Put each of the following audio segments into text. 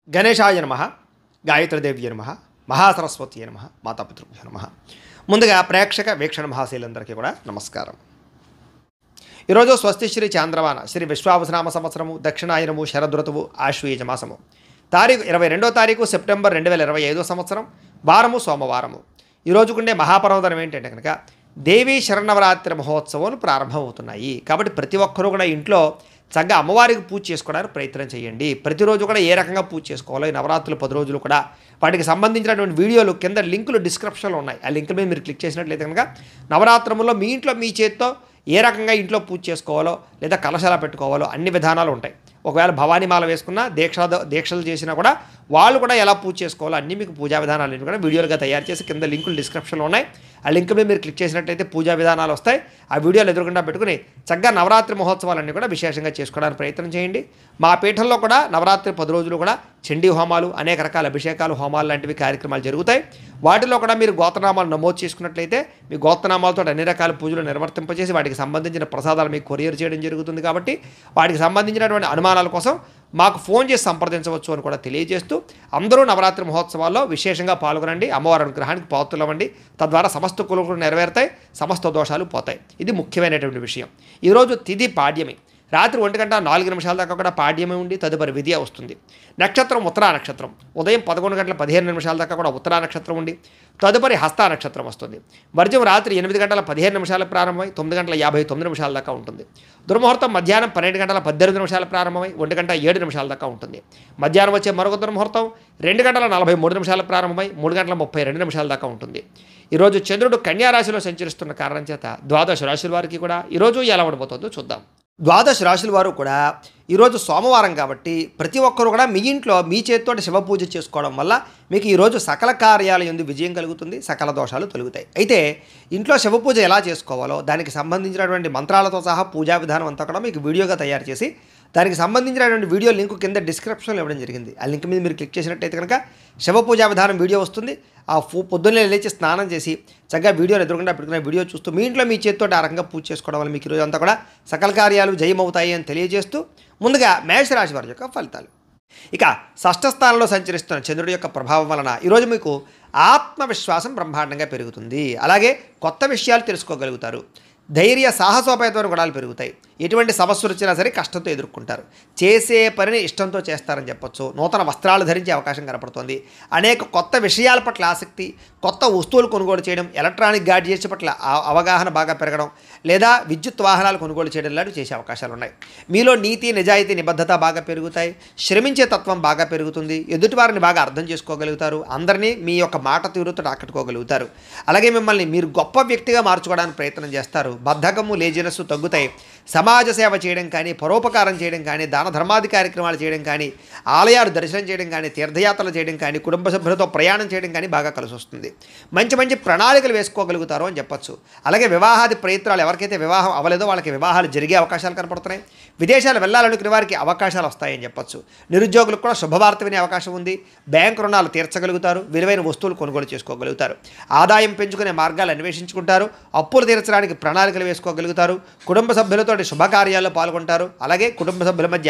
గణేశాయ నమః, గాయత్రీదేవ్య నమః, మహాసరస్వతి నమః, మాతాపితృభ్యో నమః. ముందుగా ప్రేక్షక వీక్షణ మహాశీలందరికీ కూడా నమస్కారం. ఈరోజు స్వస్తి శ్రీ చాంద్రమాన శ్రీ విశ్వావసనామ సంవత్సరము దక్షిణాయనము శరదృతువు ఆశ్వయుజ మాసము తారీఖు 22వ తారీఖు సెప్టెంబర్ 2025 సంవత్సరం వారము సోమవారము. ఈరోజుకుండే మహాపర్వదనం ఏంటంటే కనుక దేవీ శరన్నవరాత్రి మహోత్సవాలు ప్రారంభమవుతున్నాయి. కాబట్టి ప్రతి ఒక్కరూ కూడా ఇంట్లో చక్కగా అమ్మవారికి పూజ చేసుకోవడానికి ప్రయత్నం చేయండి. ప్రతిరోజు కూడా ఏ రకంగా పూజ చేసుకోవాలో ఈ నవరాత్రులు 10 రోజులు కూడా వాటికి సంబంధించినటువంటి వీడియోలు కింద లింకులు డిస్క్రిప్షన్లో ఉన్నాయి. ఆ లింక్ మీద మీరు క్లిక్ చేసినట్లయితే కనుక నవరాత్రులలో మీ ఇంట్లో మీ చేత్తో ఏ రకంగా ఇంట్లో పూజ చేసుకోవాలో లేదా కలశాల పెట్టుకోవాలో అన్ని విధానాలు ఉంటాయి. ఒకవేళ భవానీమాల వేసుకున్నా దీక్షలు చేసినా కూడా వాళ్ళు కూడా ఎలా పూజ చేసుకోవాలో అన్నీ మీకు పూజా విధానాలు కూడా వీడియోలుగా తయారు చేసి కింద లింకులు డిస్క్రిప్షన్లో ఉన్నాయి. ఆ లింక్ మీద మీరు క్లిక్ చేసినట్టయితే పూజా విధానాలు వస్తాయి. ఆ వీడియోలు ఎదురుకుండా పెట్టుకుని చక్కగా నవరాత్రి మహోత్సవాలన్నీ కూడా విశేషంగా చేసుకోవడానికి ప్రయత్నం చేయండి. మా పీఠంలో కూడా నవరాత్రి 10 రోజులు కూడా చండీ హోమాలు, అనేక రకాల అభిషేకాలు, హోమాలు లాంటివి కార్యక్రమాలు జరుగుతాయి. వాటిలో కూడా మీరు గోత్రనామాలు నమోదు చేసుకున్నట్లయితే మీ గోత్రనామాలతో అన్ని రకాల పూజలు నిర్వర్తింపజేసి వాటికి సంబంధించిన ప్రసాదాలు మీకు కొరియర్ చేయడం జరుగుతుంది. కాబట్టి వాటికి సంబంధించినటువంటి అనుమానాల కోసం మాకు ఫోన్ చేసి సంప్రదించవచ్చు అని కూడా తెలియజేస్తూ అందరూ నవరాత్రి మహోత్సవాల్లో విశేషంగా పాల్గొనండి. అమ్మవారి అనుగ్రహానికి పాత్రులవ్వండి. తద్వారా సమస్త కులకులు నెరవేరుతాయి, సమస్త దోషాలు పోతాయి. ఇది ముఖ్యమైనటువంటి విషయం. ఈరోజు తిథి పాడ్యమి. రాత్రి 1:04 దాకా కూడా పాడ్యమే ఉండి తదుపరి విద్య వస్తుంది. నక్షత్రం ఉత్తరా నక్షత్రం. ఉదయం 11:15 దాకా కూడా ఉత్తరా నక్షత్రం ఉండి తదుపరి హస్తా నక్షత్రం వస్తుంది. వర్జం రాత్రి 8:15 ప్రారంభమై 9:59 దాకా ఉంటుంది. దుర్ముహూర్తం మధ్యాహ్నం 12:18 ప్రారంభమై 1:07 దాకా ఉంటుంది. మధ్యాహ్నం వచ్చే మరొక దుర్ముహూర్తం 2:43 ప్రారంభమై 3:32 దాకా ఉంటుంది. ఈరోజు చంద్రుడు కన్యారాశిలో సంచరిస్తున్న కారణం చేత ద్వాదశ రాశుల వారికి కూడా ఈరోజు ఎలా ఉండబోతుందో చూద్దాం. ద్వాదశ రాశుల వారు కూడా ఈరోజు సోమవారం కాబట్టి ప్రతి ఒక్కరూ కూడా మీ ఇంట్లో మీ చేతితోటి శివ పూజ చేసుకోవడం వల్ల మీకు ఈరోజు సకల కార్యాల యందు విజయం కలుగుతుంది, సకల దోషాలు తొలగుతాయి. అయితే ఇంట్లో శివ పూజ ఎలా చేసుకోవాలో దానికి సంబంధించినటువంటి మంత్రాలతో సహా పూజా విధానం అంతా కూడా మీకు వీడియోగా తయారు చేసి దానికి సంబంధించినటువంటి వీడియో లింక్ కింద డిస్క్రిప్షన్లో ఇవ్వడం జరిగింది. ఆ లింక్ మీద మీరు క్లిక్ చేసినట్టయితే కనుక శివ పూజా విధానం వీడియో వస్తుంది. ఆ పొద్దున్నే లేచి స్నానం చేసి చక్కగా వీడియోని ఎదురుకుండా పెట్టుకున్న వీడియో చూస్తూ మీ ఇంట్లో మీ చేతితో ఆ రకంగా పూజ చేసుకోవడం వల్ల మీకు ఈరోజు అంతా కూడా సకల కార్యాలు జయమవుతాయి అని తెలియజేస్తూ ముందుగా మేషరాశి వారి యొక్క ఫలితాలు. ఇక షష్ఠ స్థానంలో సంచరిస్తున్న చంద్రుడి యొక్క ప్రభావం వలన ఈరోజు మీకు ఆత్మవిశ్వాసం బ్రహ్మాండంగా పెరుగుతుంది. అలాగే కొత్త విషయాలు తెలుసుకోగలుగుతారు. ధైర్య సాహసోపేతమైన గుణాలు పెరుగుతాయి. ఎటువంటి సమస్యలు వచ్చినా సరే కష్టంతో ఎదుర్కొంటారు. చేసే పనిని ఇష్టంతో చేస్తారని చెప్పొచ్చు. నూతన వస్త్రాలు ధరించే అవకాశం కనపడుతుంది. అనేక కొత్త విషయాల పట్ల ఆసక్తి, కొత్త వస్తువులు కొనుగోలు చేయడం, ఎలక్ట్రానిక్ గాడ్జెట్స్ పట్ల అవగాహన బాగా పెరగడం, లేదా విద్యుత్ వాహనాలు కొనుగోలు చేయడం లాంటివి చేసే అవకాశాలు ఉన్నాయి. మీలో నీతి, నిజాయితీ, నిబద్ధత బాగా పెరుగుతాయి. శ్రమించే తత్వం బాగా పెరుగుతుంది. ఎదుటివారిని బాగా అర్థం చేసుకోగలుగుతారు. అందరినీ మీ యొక్క మాట తీరుతో ఆకట్టుకోగలుగుతారు. అలాగే మిమ్మల్ని మీరు గొప్ప వ్యక్తిగా మార్చుకోవడానికి ప్రయత్నం చేస్తారు. బద్ధకము, లేజినెస్ తగ్గుతాయి. సమాజ సేవ చేయడం కానీ, పరోపకారం చేయడం కానీ, దాన ధర్మాది కార్యక్రమాలు చేయడం కానీ, ఆలయాలు దర్శనం చేయడం కానీ, తీర్థయాత్రలు చేయడం కానీ, కుటుంబ సభ్యులతో ప్రయాణం చేయడం కానీ బాగా కలిసి వస్తుంది. మంచి మంచి ప్రణాళికలు వేసుకోగలుగుతారు అని చెప్పచ్చు. అలాగే వివాహాది ప్రయత్నాలు ఎవరికైతే వివాహం అవ్వలేదో వాళ్ళకి వివాహాలు జరిగే అవకాశాలు కనపడుతున్నాయి. విదేశాలు వెళ్ళాలనుకునే వారికి అవకాశాలు వస్తాయని చెప్పచ్చు. నిరుద్యోగులకు కూడా శుభవార్త వినే అవకాశం ఉంది. బ్యాంకు రుణాలు తీర్చగలుగుతారు. విలువైన వస్తువులు కొనుగోలు చేసుకోగలుగుతారు. ఆదాయం పెంచుకునే మార్గాలు అన్వేషించుకుంటారు. అప్పులు తీర్చడానికి ప్రణాళికలు వేసుకోగలుగుతారు. కుటుంబ సభ్యులతో శుభకార్యాల్లో పాల్గొంటారు. అలాగే కుటుంబ సభ్యుల మధ్య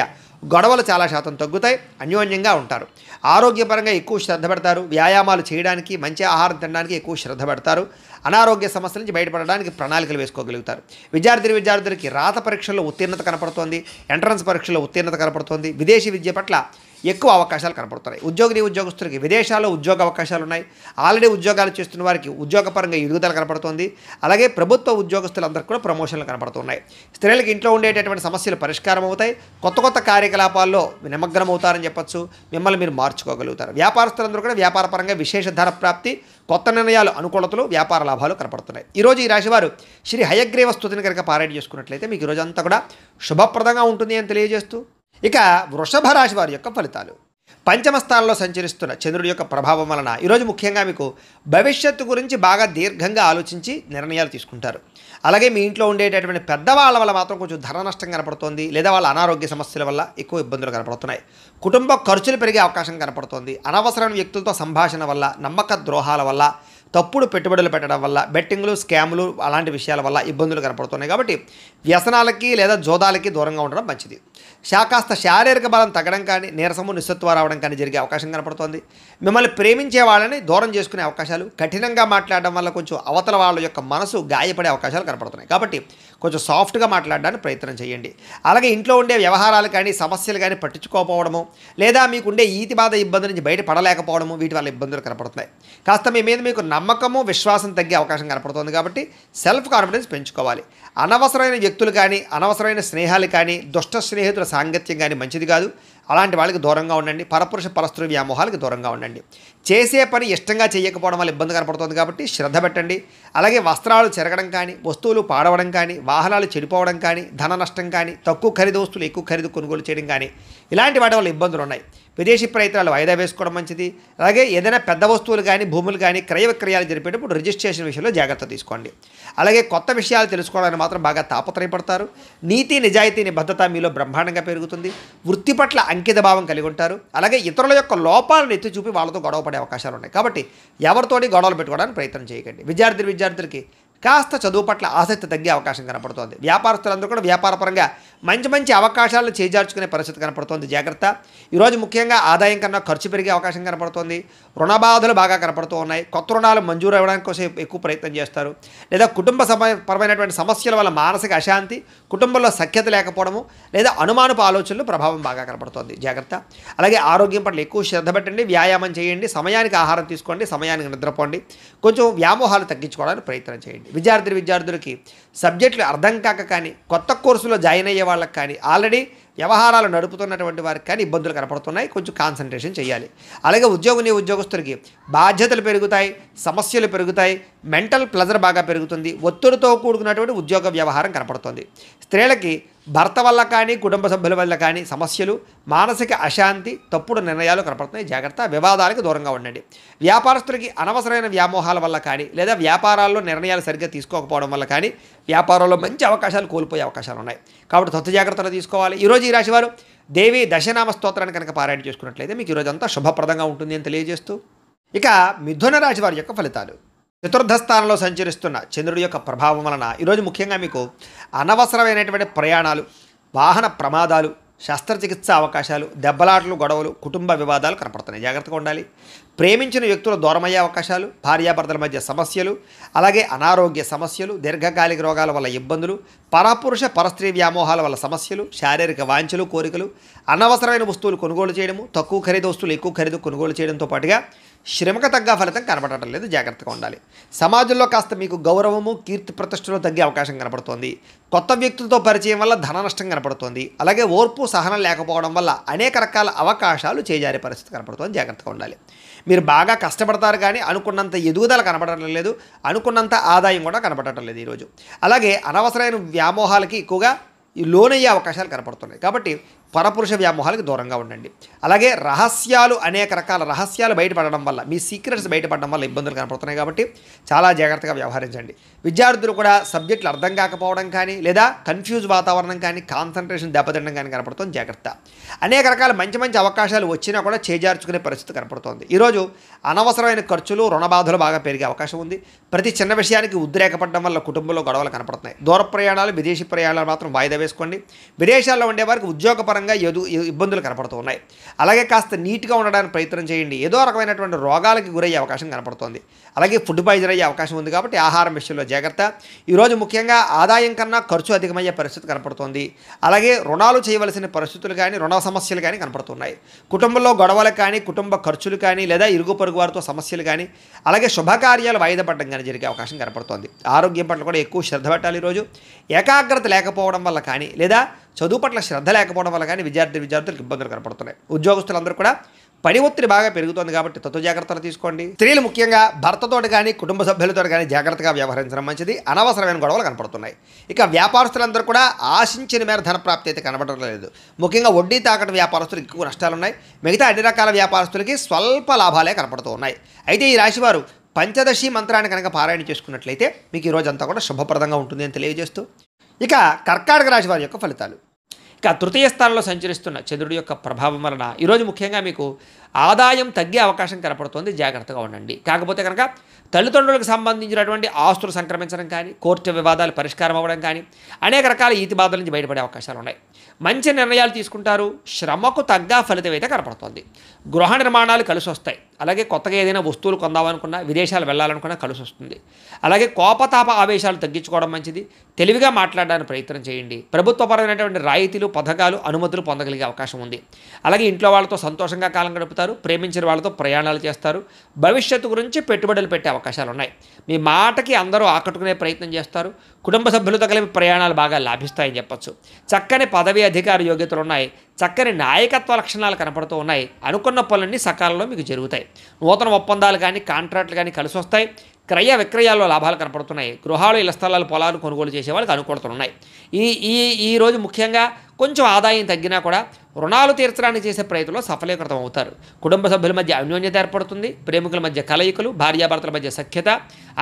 గొడవలు చాలా శాతం తగ్గుతాయి. అన్యోన్యంగా ఉంటారు. ఆరోగ్యపరంగా ఎక్కువ శ్రద్ధ పెడతారు. వ్యాయామాలు చేయడానికి, మంచి ఆహారం తినడానికి ఎక్కువ శ్రద్ధ పెడతారు. అనారోగ్య సమస్యల నుంచి బయటపడడానికి ప్రణాళికలు వేసుకోగలుగుతారు. విద్యార్థులకి రాత పరీక్షల్లో ఉత్తీర్ణత కనపడుతోంది. ఎంట్రన్స్ పరీక్షల్లో ఉత్తీర్ణత కనపడుతోంది. విదేశీ విద్య పట్ల ఎక్కువ అవకాశాలు కనపడుతున్నాయి. ఉద్యోగస్తులకి విదేశాల్లో ఉద్యోగ అవకాశాలు ఉన్నాయి. ఆల్రెడీ ఉద్యోగాలు చేస్తున్న వారికి ఉద్యోగపరంగా ఎదుగుదల కనపడుతోంది. అలాగే ప్రభుత్వ ఉద్యోగస్తులందరికీ కూడా ప్రమోషన్లు కనపడుతున్నాయి. స్త్రీలకు ఇంట్లో ఉండేటటువంటి సమస్యలు పరిష్కారం అవుతాయి. కొత్త కొత్త కార్యకలాపాల్లో నిమగ్నం అవుతారని చెప్పచ్చు. మిమ్మల్ని మీరు మార్చుకోగలుగుతారు. వ్యాపారస్తులందరూ కూడా వ్యాపారపరంగా విశేష ధర ప్రాప్తి, కొత్త నిర్ణయాలు, అనుకూలతలు, వ్యాపార లాభాలు కనపడుతున్నాయి. ఈరోజు ఈ రాశివారు శ్రీ హయగ్రీవ స్తుతిని కనుక పారాయణ చేసుకున్నట్లయితే మీకు ఈరోజు అంతా కూడా శుభప్రదంగా ఉంటుంది అని తెలియజేస్తూ ఇక వృషభ రాశి వారి యొక్క ఫలితాలు. పంచమ స్థానంలో సంచరిస్తున్న చంద్రుడి యొక్క ప్రభావం వలన ఈరోజు ముఖ్యంగా మీకు భవిష్యత్తు గురించి బాగా దీర్ఘంగా ఆలోచించి నిర్ణయాలు తీసుకుంటారు. అలాగే మీ ఇంట్లో ఉండేటటువంటి పెద్దవాళ్ళ వల్ల మాత్రం కొంచెం ధన నష్టం కనపడుతోంది, లేదా వాళ్ళ అనారోగ్య సమస్యల వల్ల ఎక్కువ ఇబ్బందులు కనపడుతున్నాయి. కుటుంబ ఖర్చులు పెరిగే అవకాశం కనపడుతోంది. అనవసరమైన వ్యక్తులతో సంభాషణ వల్ల, నమ్మక ద్రోహాల వల్ల తప్పుడు పెట్టుబడులు పెట్టడం వల్ల బెట్టింగ్లు, స్కాములు అలాంటి విషయాల వల్ల ఇబ్బందులు కనపడుతున్నాయి. కాబట్టి వ్యసనాలకి లేదా జోదాలకి దూరంగా ఉండడం మంచిది. కాస్త శారీరక బలం తగ్గడం కానీ, నీరసము, నిస్సత్వ రావడం కానీ జరిగే అవకాశం కనపడుతోంది. మిమ్మల్ని ప్రేమించే వాళ్ళని దూరం చేసుకునే అవకాశాలు, కఠినంగా మాట్లాడడం వల్ల కొంచెం అవతల వాళ్ళ యొక్క మనసు గాయపడే అవకాశాలు కనపడుతున్నాయి. కాబట్టి కొంచెం సాఫ్ట్గా మాట్లాడడానికి ప్రయత్నం చేయండి. అలాగే ఇంట్లో ఉండే వ్యవహారాలు కానీ, సమస్యలు కానీ పట్టించుకోకపోవడము, లేదా మీకుండే ఈతి బాధ ఇబ్బంది నుంచి బయటపడలేకపోవడము, వీటి వల్ల ఇబ్బందులు కనపడుతున్నాయి. కాస్త మీ మీద మీకు నమ్మకము, విశ్వాసం తగ్గే అవకాశం కనపడుతుంది. కాబట్టి సెల్ఫ్ కాన్ఫిడెన్స్ పెంచుకోవాలి. అనవసరమైన వ్యక్తులు కానీ, అనవసరమైన స్నేహాలు కానీ, దుష్ట స్నేహితుల సాంగత్యం కానీ మంచిది కాదు. అలాంటి వాళ్ళకి దూరంగా ఉండండి. పరపురుష పరస్త్రీ వ్యామోహాలకు దూరంగా ఉండండి. చేసే పని ఇష్టంగా చేయకపోవడం వల్ల ఇబ్బంది కనపడుతుంది. కాబట్టి శ్రద్ధ పెట్టండి. అలాగే వస్త్రాలు చెరగడం కానీ, వస్తువులు పాడవడం కానీ, వాహనాలు చెడిపోవడం కానీ, ధన నష్టం కానీ, తక్కువ ఖరీదు వస్తువులు ఎక్కువ ఖరీదు కొనుగోలు చేయడం కానీ, ఇలాంటి వాటి వల్ల ఇబ్బందులు ఉన్నాయి. విదేశీ ప్రయత్నాలు వాయిదా వేసుకోవడం మంచిది. అలాగే ఏదైనా పెద్ద వస్తువులు కానీ, భూములు కానీ క్రయ విక్రయాలు జరిపేటప్పుడు రిజిస్ట్రేషన్ విషయంలో జాగ్రత్త తీసుకోండి. అలాగే కొత్త విషయాలు తెలుసుకోవడానికి మాత్రం బాగా తాపత్రయపడతారు. నీతి, నిజాయితీ, నిబద్ధత మీలో బ్రహ్మాండంగా పెరుగుతుంది. వృత్తి పట్ల అంకిత భావం కలిగి ఉంటారు. అలాగే ఇతరుల యొక్క లోపాలను ఎత్తి చూపి వాళ్ళతో గొడవ పడే అవకాశాలు ఉన్నాయి. కాబట్టి ఎవరితోటి గొడవలు పెట్టుకోవడానికి ప్రయత్నం చేయకండి. విద్యార్థులకి కాస్త చదువు పట్ల ఆసక్తి తగ్గే అవకాశం కనపడుతోంది. వ్యాపారస్తులందరూ కూడా వ్యాపారపరంగా మంచి అవకాశాలను చేజార్చుకునే పరిస్థితి కనపడుతోంది. జాగ్రత్త. ఈరోజు ముఖ్యంగా ఆదాయం కన్నా ఖర్చు పెరిగే అవకాశం కనపడుతోంది. రుణ బాధలు బాగా కనపడుతూ ఉన్నాయి. కొత్త రుణాలు మంజూరు అవ్వడానికి కోసం ఎక్కువ ప్రయత్నం చేస్తారు. లేదా కుటుంబ పరమైనటువంటి సమస్యల వల్ల మానసిక అశాంతి, కుటుంబంలో సఖ్యత లేకపోవడము, లేదా అనుమానపు ఆలోచనలు ప్రభావం బాగా కనపడుతోంది. జాగ్రత్త. అలాగే ఆరోగ్యం పట్ల ఎక్కువ శ్రద్ధ పెట్టండి. వ్యాయామం చేయండి. సమయానికి ఆహారం తీసుకోండి. సమయానికి నిద్రపోండి. కొంచెం వ్యామోహాలు తగ్గించుకోవడానికి ప్రయత్నం చేయండి. విద్యార్థులకి సబ్జెక్టులు అర్థం కాక కానీ, కొత్త కోర్సులో జాయిన్ అయ్యే వాళ్ళకి కానీ, ఆల్రెడీ వ్యవహారాలు నడుపుతున్నటువంటి వారికి కానీ ఇబ్బందులు కనపడుతున్నాయి. కొంచెం కాన్సన్ట్రేషన్ చేయాలి. అలాగే ఉద్యోగస్తులకి బాధ్యతలు పెరుగుతాయి, సమస్యలు పెరుగుతాయి, మెంటల్ ప్లెజర్ బాగా పెరుగుతుంది, ఒత్తిడితో కూడుకున్నటువంటి ఉద్యోగ వ్యవహారం కనపడుతుంది. స్త్రీలకి భర్త వల్ల కానీ, కుటుంబ సభ్యుల వల్ల కానీ సమస్యలు, మానసిక అశాంతి, తప్పుడు నిర్ణయాలు కనపడుతున్నాయి. జాగ్రత్త. వివాదాలకు దూరంగా ఉండండి. వ్యాపారస్తులకి అనవసరమైన వ్యామోహాల వల్ల కానీ, లేదా వ్యాపారాల్లో నిర్ణయాలు సరిగ్గా తీసుకోకపోవడం వల్ల కానీ వ్యాపారంలో మంచి అవకాశాలు కోల్పోయే అవకాశాలు ఉన్నాయి. కాబట్టి తొత్తు జాగ్రత్తలు తీసుకోవాలి. ఈరోజు ఈ రాశివారు దేవి దశనామ స్తోత్రాన్ని కనుక పారాయణ చేసుకున్నట్లయితే మీకు ఈరోజు అంతా శుభప్రదంగా ఉంటుంది అని తెలియజేస్తూ, ఇక మిథున రాశి వారి యొక్క ఫలితాలు. చతుర్థ స్థానంలో సంచరిస్తున్న చంద్రుడి యొక్క ప్రభావం వలన ఈరోజు ముఖ్యంగా మీకు అనవసరమైనటువంటి ప్రయాణాలు, వాహన ప్రమాదాలు, శస్త్రచికిత్స అవకాశాలు, దెబ్బలాటలు, గొడవలు, కుటుంబ వివాదాలు కనపడుతున్నాయి. జాగ్రత్తగా ఉండాలి. ప్రేమించిన వ్యక్తులు దూరమయ్యే అవకాశాలు, భార్యాభర్తల మధ్య సమస్యలు, అలాగే అనారోగ్య సమస్యలు, దీర్ఘకాలిక రోగాల వల్ల ఇబ్బందులు, పరపురుష పరస్త్రీ వ్యామోహాల వల్ల సమస్యలు, శారీరక వాంఛలు, కోరికలు, అనవసరమైన వస్తువులు కొనుగోలు చేయడము, తక్కువ ఖరీదు వస్తువులు ఎక్కువ ఖరీదు కొనుగోలు చేయడంతో పాటుగా శ్రమకు తగ్గ ఫలితం కనపడటం లేదు. జాగ్రత్తగా ఉండాలి. సమాజంలో కాస్త మీకు గౌరవము, కీర్తి ప్రతిష్టలు తగ్గే అవకాశం కనపడుతోంది. కొత్త వ్యక్తులతో పరిచయం వల్ల ధన నష్టం కనపడుతోంది. అలాగే ఓర్పు, సహనం లేకపోవడం వల్ల అనేక రకాల అవకాశాలు చేజారే పరిస్థితి కనపడుతోంది. జాగ్రత్తగా ఉండాలి. మీరు బాగా కష్టపడతారు కానీ అనుకున్నంత ఎదుగుదల కనపడటం లేదు, అనుకున్నంత ఆదాయం కూడా కనపడటం లేదు ఈరోజు. అలాగే అనవసరమైన వ్యామోహాలకి ఎక్కువగా లోనయ్యే అవకాశాలు కనపడుతున్నాయి. కాబట్టి పరపురుష వ్యామోహాలకు దూరంగా ఉండండి. అలాగే అనేక రకాల రహస్యాలు బయటపడడం వల్ల, మీ సీక్రెట్స్ బయటపడడం వల్ల ఇబ్బందులు కనపడుతున్నాయి. కాబట్టి చాలా జాగ్రత్తగా వ్యవహరించండి. విద్యార్థులు కూడా సబ్జెక్టులు అర్థం కాకపోవడం కానీ, లేదా కన్ఫ్యూజ్ వాతావరణం కానీ, కాన్సన్ట్రేషన్ దెబ్బతినడం కానీ కనపడుతుంది. జాగ్రత్త. అనేక రకాల మంచి అవకాశాలు వచ్చినా కూడా చేజార్చుకునే పరిస్థితి కనపడుతోంది. ఈరోజు అనవసరమైన ఖర్చులు, రుణబాధలు బాగా పెరిగే అవకాశం ఉంది. ప్రతి చిన్న విషయానికి ఉద్రేకపడడం వల్ల కుటుంబంలో గొడవలు కనపడుతున్నాయి. దూర ప్రయాణాలు, విదేశీ ప్రయాణాలు మాత్రం వాయిదా వేసుకోండి. విదేశాల్లో ఉండే వారికి ఉద్యోగపరంగా ఇబ్బందులు కనపడుతూ ఉన్నాయి. అలాగే కాస్త నీట్గా ఉండడానికి ప్రయత్నం చేయండి. ఏదో రకమైనటువంటి రోగాలకి గురయ్యే అవకాశం కనపడుతోంది. అలాగే ఫుడ్ పాయిజన్ అయ్యే అవకాశం ఉంది. కాబట్టి ఆహారం విషయంలో జాగ్రత్త. ఈరోజు ముఖ్యంగా ఆదాయం కన్నా ఖర్చు అధికమయ్యే పరిస్థితి కనపడుతోంది. అలాగే రుణాలు చేయవలసిన పరిస్థితులు కానీ, రుణ సమస్యలు కానీ కనపడుతున్నాయి. కుటుంబంలో గొడవలు కానీ, కుటుంబ ఖర్చులు కానీ, లేదా ఇరుగు పొరుగు వారితో సమస్యలు కానీ, అలాగే శుభకార్యాలు వాయిదా పడడం కానీ జరిగే అవకాశం కనపడుతోంది. ఆరోగ్యం పట్ల కూడా ఎక్కువ శ్రద్ధ పెట్టాలి. ఈరోజు ఏకాగ్రత లేకపోవడం వల్ల కానీ, లేదా చదువు పట్ల శ్రద్ధ లేకపోవడం వల్ల కానీ విద్యార్థులకు ఇబ్బందులు కనపడుతున్నాయి. ఉద్యోగస్తులందరూ కూడా పని ఒత్తిడి బాగా పెరుగుతోంది. కాబట్టి తత్వ జాగ్రత్తలు తీసుకోండి. స్త్రీలు ముఖ్యంగా భర్తతోటి కానీ, కుటుంబ సభ్యులతో కానీ జాగ్రత్తగా వ్యవహరించడం మంచిది. అనవసరమైన గొడవలు కనపడుతున్నాయి. ఇక వ్యాపారస్తులందరూ కూడా ఆశించిన మేర ధన ప్రాప్తి అయితే కనపడడం లేదు. ముఖ్యంగా వడ్డీ తాకట్టు వ్యాపారస్తులకు ఎక్కువ నష్టాలు ఉన్నాయి. మిగతా అన్ని రకాల వ్యాపారస్తులకి స్వల్ప లాభాలే కనపడుతూ ఉన్నాయి. అయితే ఈ రాశివారు పంచదశి మంత్రాన్ని కనుక పారాయణ చేసుకున్నట్లయితే మీకు ఈ రోజంతా కూడా శుభప్రదంగా ఉంటుంది అని తెలియజేస్తూ, ఇక కర్కాటక రాశి వారి యొక్క ఫలితాలు. ఇక తృతీయ స్థానంలో సంచరిస్తున్న చంద్రుడి యొక్క ప్రభావం వలన ఈరోజు ముఖ్యంగా మీకు ఆదాయం తగ్గే అవకాశం కనపడుతుంది, జాగ్రత్తగా ఉండండి. కాకపోతే కనుక తల్లిదండ్రులకు సంబంధించినటువంటి ఆస్తులు సంక్రమించడం కానీ, కోర్టు వివాదాలు పరిష్కారం అవ్వడం కానీ, అనేక రకాల ఈతి బాధల నుంచి బయటపడే అవకాశాలు ఉన్నాయి. మంచి నిర్ణయాలు తీసుకుంటారు, శ్రమకు తగ్గ ఫలితం అయితే కనపడుతుంది. గృహ నిర్మాణాలు కలిసి వస్తాయి. అలాగే కొత్తగా ఏదైనా వస్తువులు కొందామనుకున్నా, విదేశాలు వెళ్ళాలనుకున్నా కలిసి వస్తుంది. అలాగే కోపతాప ఆవేశాలు తగ్గించుకోవడం మంచిది. తెలివిగా మాట్లాడడానికి ప్రయత్నం చేయండి. ప్రభుత్వపరమైనటువంటి రాయితీలు, పథకాలు, అనుమతులు పొందగలిగే అవకాశం ఉంది. అలాగే ఇంట్లో వాళ్ళతో సంతోషంగా కాలం గడుపుతారు, ప్రేమించిన వాళ్ళతో ప్రయాణాలు చేస్తారు. భవిష్యత్తు గురించి పెట్టుబడులు పెట్టే అవకాశాలు ఉన్నాయి. మీ మాటకి అందరూ ఆకట్టుకునే ప్రయత్నం చేస్తారు. కుటుంబ సభ్యులతో కలిపి ప్రయాణాలు బాగా లాభిస్తాయని చెప్పొచ్చు. చక్కని పదవి అధికార యోగ్యతలు ఉన్నాయి. చక్కని నాయకత్వ లక్షణాలు కనపడుతూ ఉన్నాయి. అనుకున్న పనులన్నీ సకాలంలో మీకు జరుగుతాయి. నూతన ఒప్పందాలు కానీ, కాంట్రాక్టులు కానీ కలిసి వస్తాయి. క్రయ విక్రయాల్లో లాభాలు కనపడుతున్నాయి. గృహాలు, ఇళ్ల స్థలాలు, పొలాలు కొనుగోలు చేసే వాళ్ళకి అనుకూలతలున్నాయి. ఈరోజు ముఖ్యంగా కొంచెం ఆదాయం తగ్గినా కూడా రుణాలు తీర్చడానికి చేసే ప్రయత్నంలో సఫలీకృతం అవుతారు. కుటుంబ సభ్యుల మధ్య అన్యోన్యత ఏర్పడుతుంది. ప్రేమికుల మధ్య కలయికలు, భార్యాభర్తల మధ్య సఖ్యత,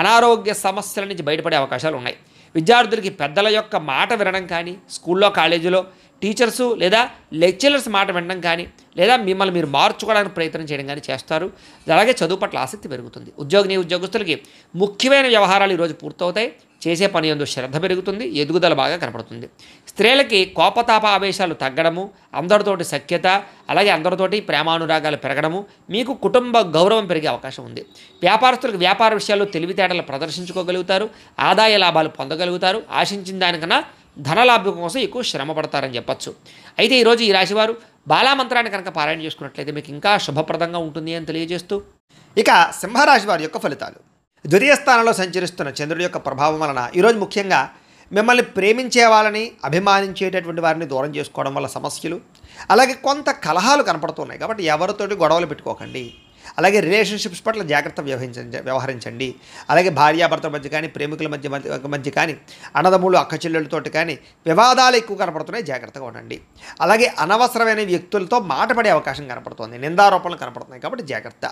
అనారోగ్య సమస్యల నుంచి బయటపడే అవకాశాలు ఉన్నాయి. విద్యార్థులకి పెద్దల యొక్క మాట వినడం కానీ, స్కూల్లో, కాలేజీలో టీచర్సు లేదా లెక్చరర్స్ మాట వినడం కానీ, లేదా మిమ్మల్ని మీరు మార్చుకోవడానికి ప్రయత్నం చేయడం కానీ చేస్తారు. అలాగే చదువు పట్ల ఆసక్తి పెరుగుతుంది. ఉద్యోగస్తులకి ముఖ్యమైన వ్యవహారాలు ఈరోజు పూర్తవుతాయి. చేసే పని యందు శ్రద్ధ పెరుగుతుంది. ఎదుగుదల బాగా కనపడుతుంది. స్త్రీలకి కోపతాప ఆవేశాలు తగ్గడము, అందరితోటి సఖ్యత, అలాగే అందరితోటి ప్రేమానురాగాలు పెరగడము, మీకు కుటుంబ గౌరవం పెరిగే అవకాశం ఉంది. వ్యాపారస్తులకు వ్యాపార విషయాల్లో తెలివితేటలు ప్రదర్శించుకోగలుగుతారు. ఆదాయ లాభాలు పొందగలుగుతారు. ఆశించిన దానికన్నా ధనలాభం కోసం ఎక్కువ శ్రమ పడతారని చెప్పచ్చు. అయితే ఈరోజు ఈ రాశివారు బాలామంత్రాన్ని కనుక పారాయణ చేసుకున్నట్లయితే మీకు ఇంకా శుభప్రదంగా ఉంటుంది అని తెలియజేస్తూ, ఇక సింహరాశి వారి యొక్క ఫలితాలు. ద్వితీయ స్థానంలో సంచరిస్తున్న చంద్రుడి యొక్క ప్రభావం వలన ఈరోజు ముఖ్యంగా మిమ్మల్ని ప్రేమించే వాళ్ళని, అభిమానించేటటువంటి వారిని దూరం చేసుకోవడం వల్ల సమస్యలు, అలాగే కొంత కలహాలు కనపడుతున్నాయి. కాబట్టి ఎవరితోటి గొడవలు పెట్టుకోకండి. అలాగే రిలేషన్షిప్స్ పట్ల జాగ్రత్త వ్యవహరించండి. అలాగే భార్యాభర్తల మధ్య కానీ, ప్రేమికుల మధ్య కానీ, అన్నదమ్ములు అక్క చెల్లెళ్ళతోటి కానీ వివాదాలు ఎక్కువ కనపడుతున్నాయి, జాగ్రత్తగా ఉండండి. అలాగే అనవసరమైన వ్యక్తులతో మాట పడే అవకాశం కనపడుతుంది, నిందారోపణలు కనపడుతున్నాయి, కాబట్టి జాగ్రత్త.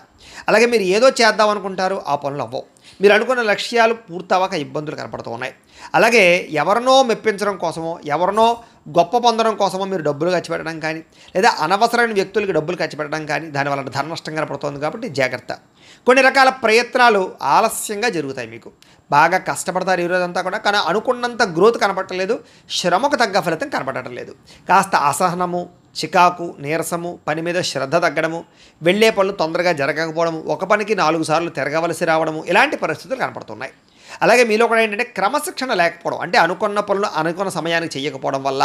అలాగే మీరు ఏదో చేద్దాం అనుకుంటారు, ఆ పనులు అవ్వవు. మీరు అనుకున్న లక్ష్యాలు పూర్తవక ఇబ్బందులు కనపడుతూ ఉన్నాయి. అలాగే ఎవరినో మెప్పించడం కోసమో, ఎవరినో గొప్ప పొందడం కోసమో మీరు డబ్బులు ఖర్చు పెట్టడం కానీ, లేదా అనవసరమైన వ్యక్తులకి డబ్బులు ఖర్చు పెట్టడం కానీ, దానివల్ల ధన నష్టం కనపడుతుంది. కాబట్టి జాగ్రత్త. కొన్ని రకాల ప్రయత్నాలు ఆలస్యంగా జరుగుతాయి. మీకు బాగా కష్టపడతారు ఈరోజంతా కూడా, కానీ అనుకున్నంత గ్రోత్ కనపడలేదు, శ్రమకు తగ్గ ఫలితం కనపడటం లేదు. కాస్త అసహనము, చికాకు, నీరసము, పని మీద శ్రద్ధ తగ్గడము, వెళ్ళే పనులు తొందరగా జరగకపోవడము, ఒక పనికి 4 సార్లు తిరగవలసి రావడము, ఇలాంటి పరిస్థితులు కనపడుతున్నాయి. అలాగే మీలో కూడా ఏంటంటే క్రమశిక్షణ లేకపోవడం, అంటే అనుకున్న పనులు అనుకున్న సమయానికి చేయకపోవడం వల్ల,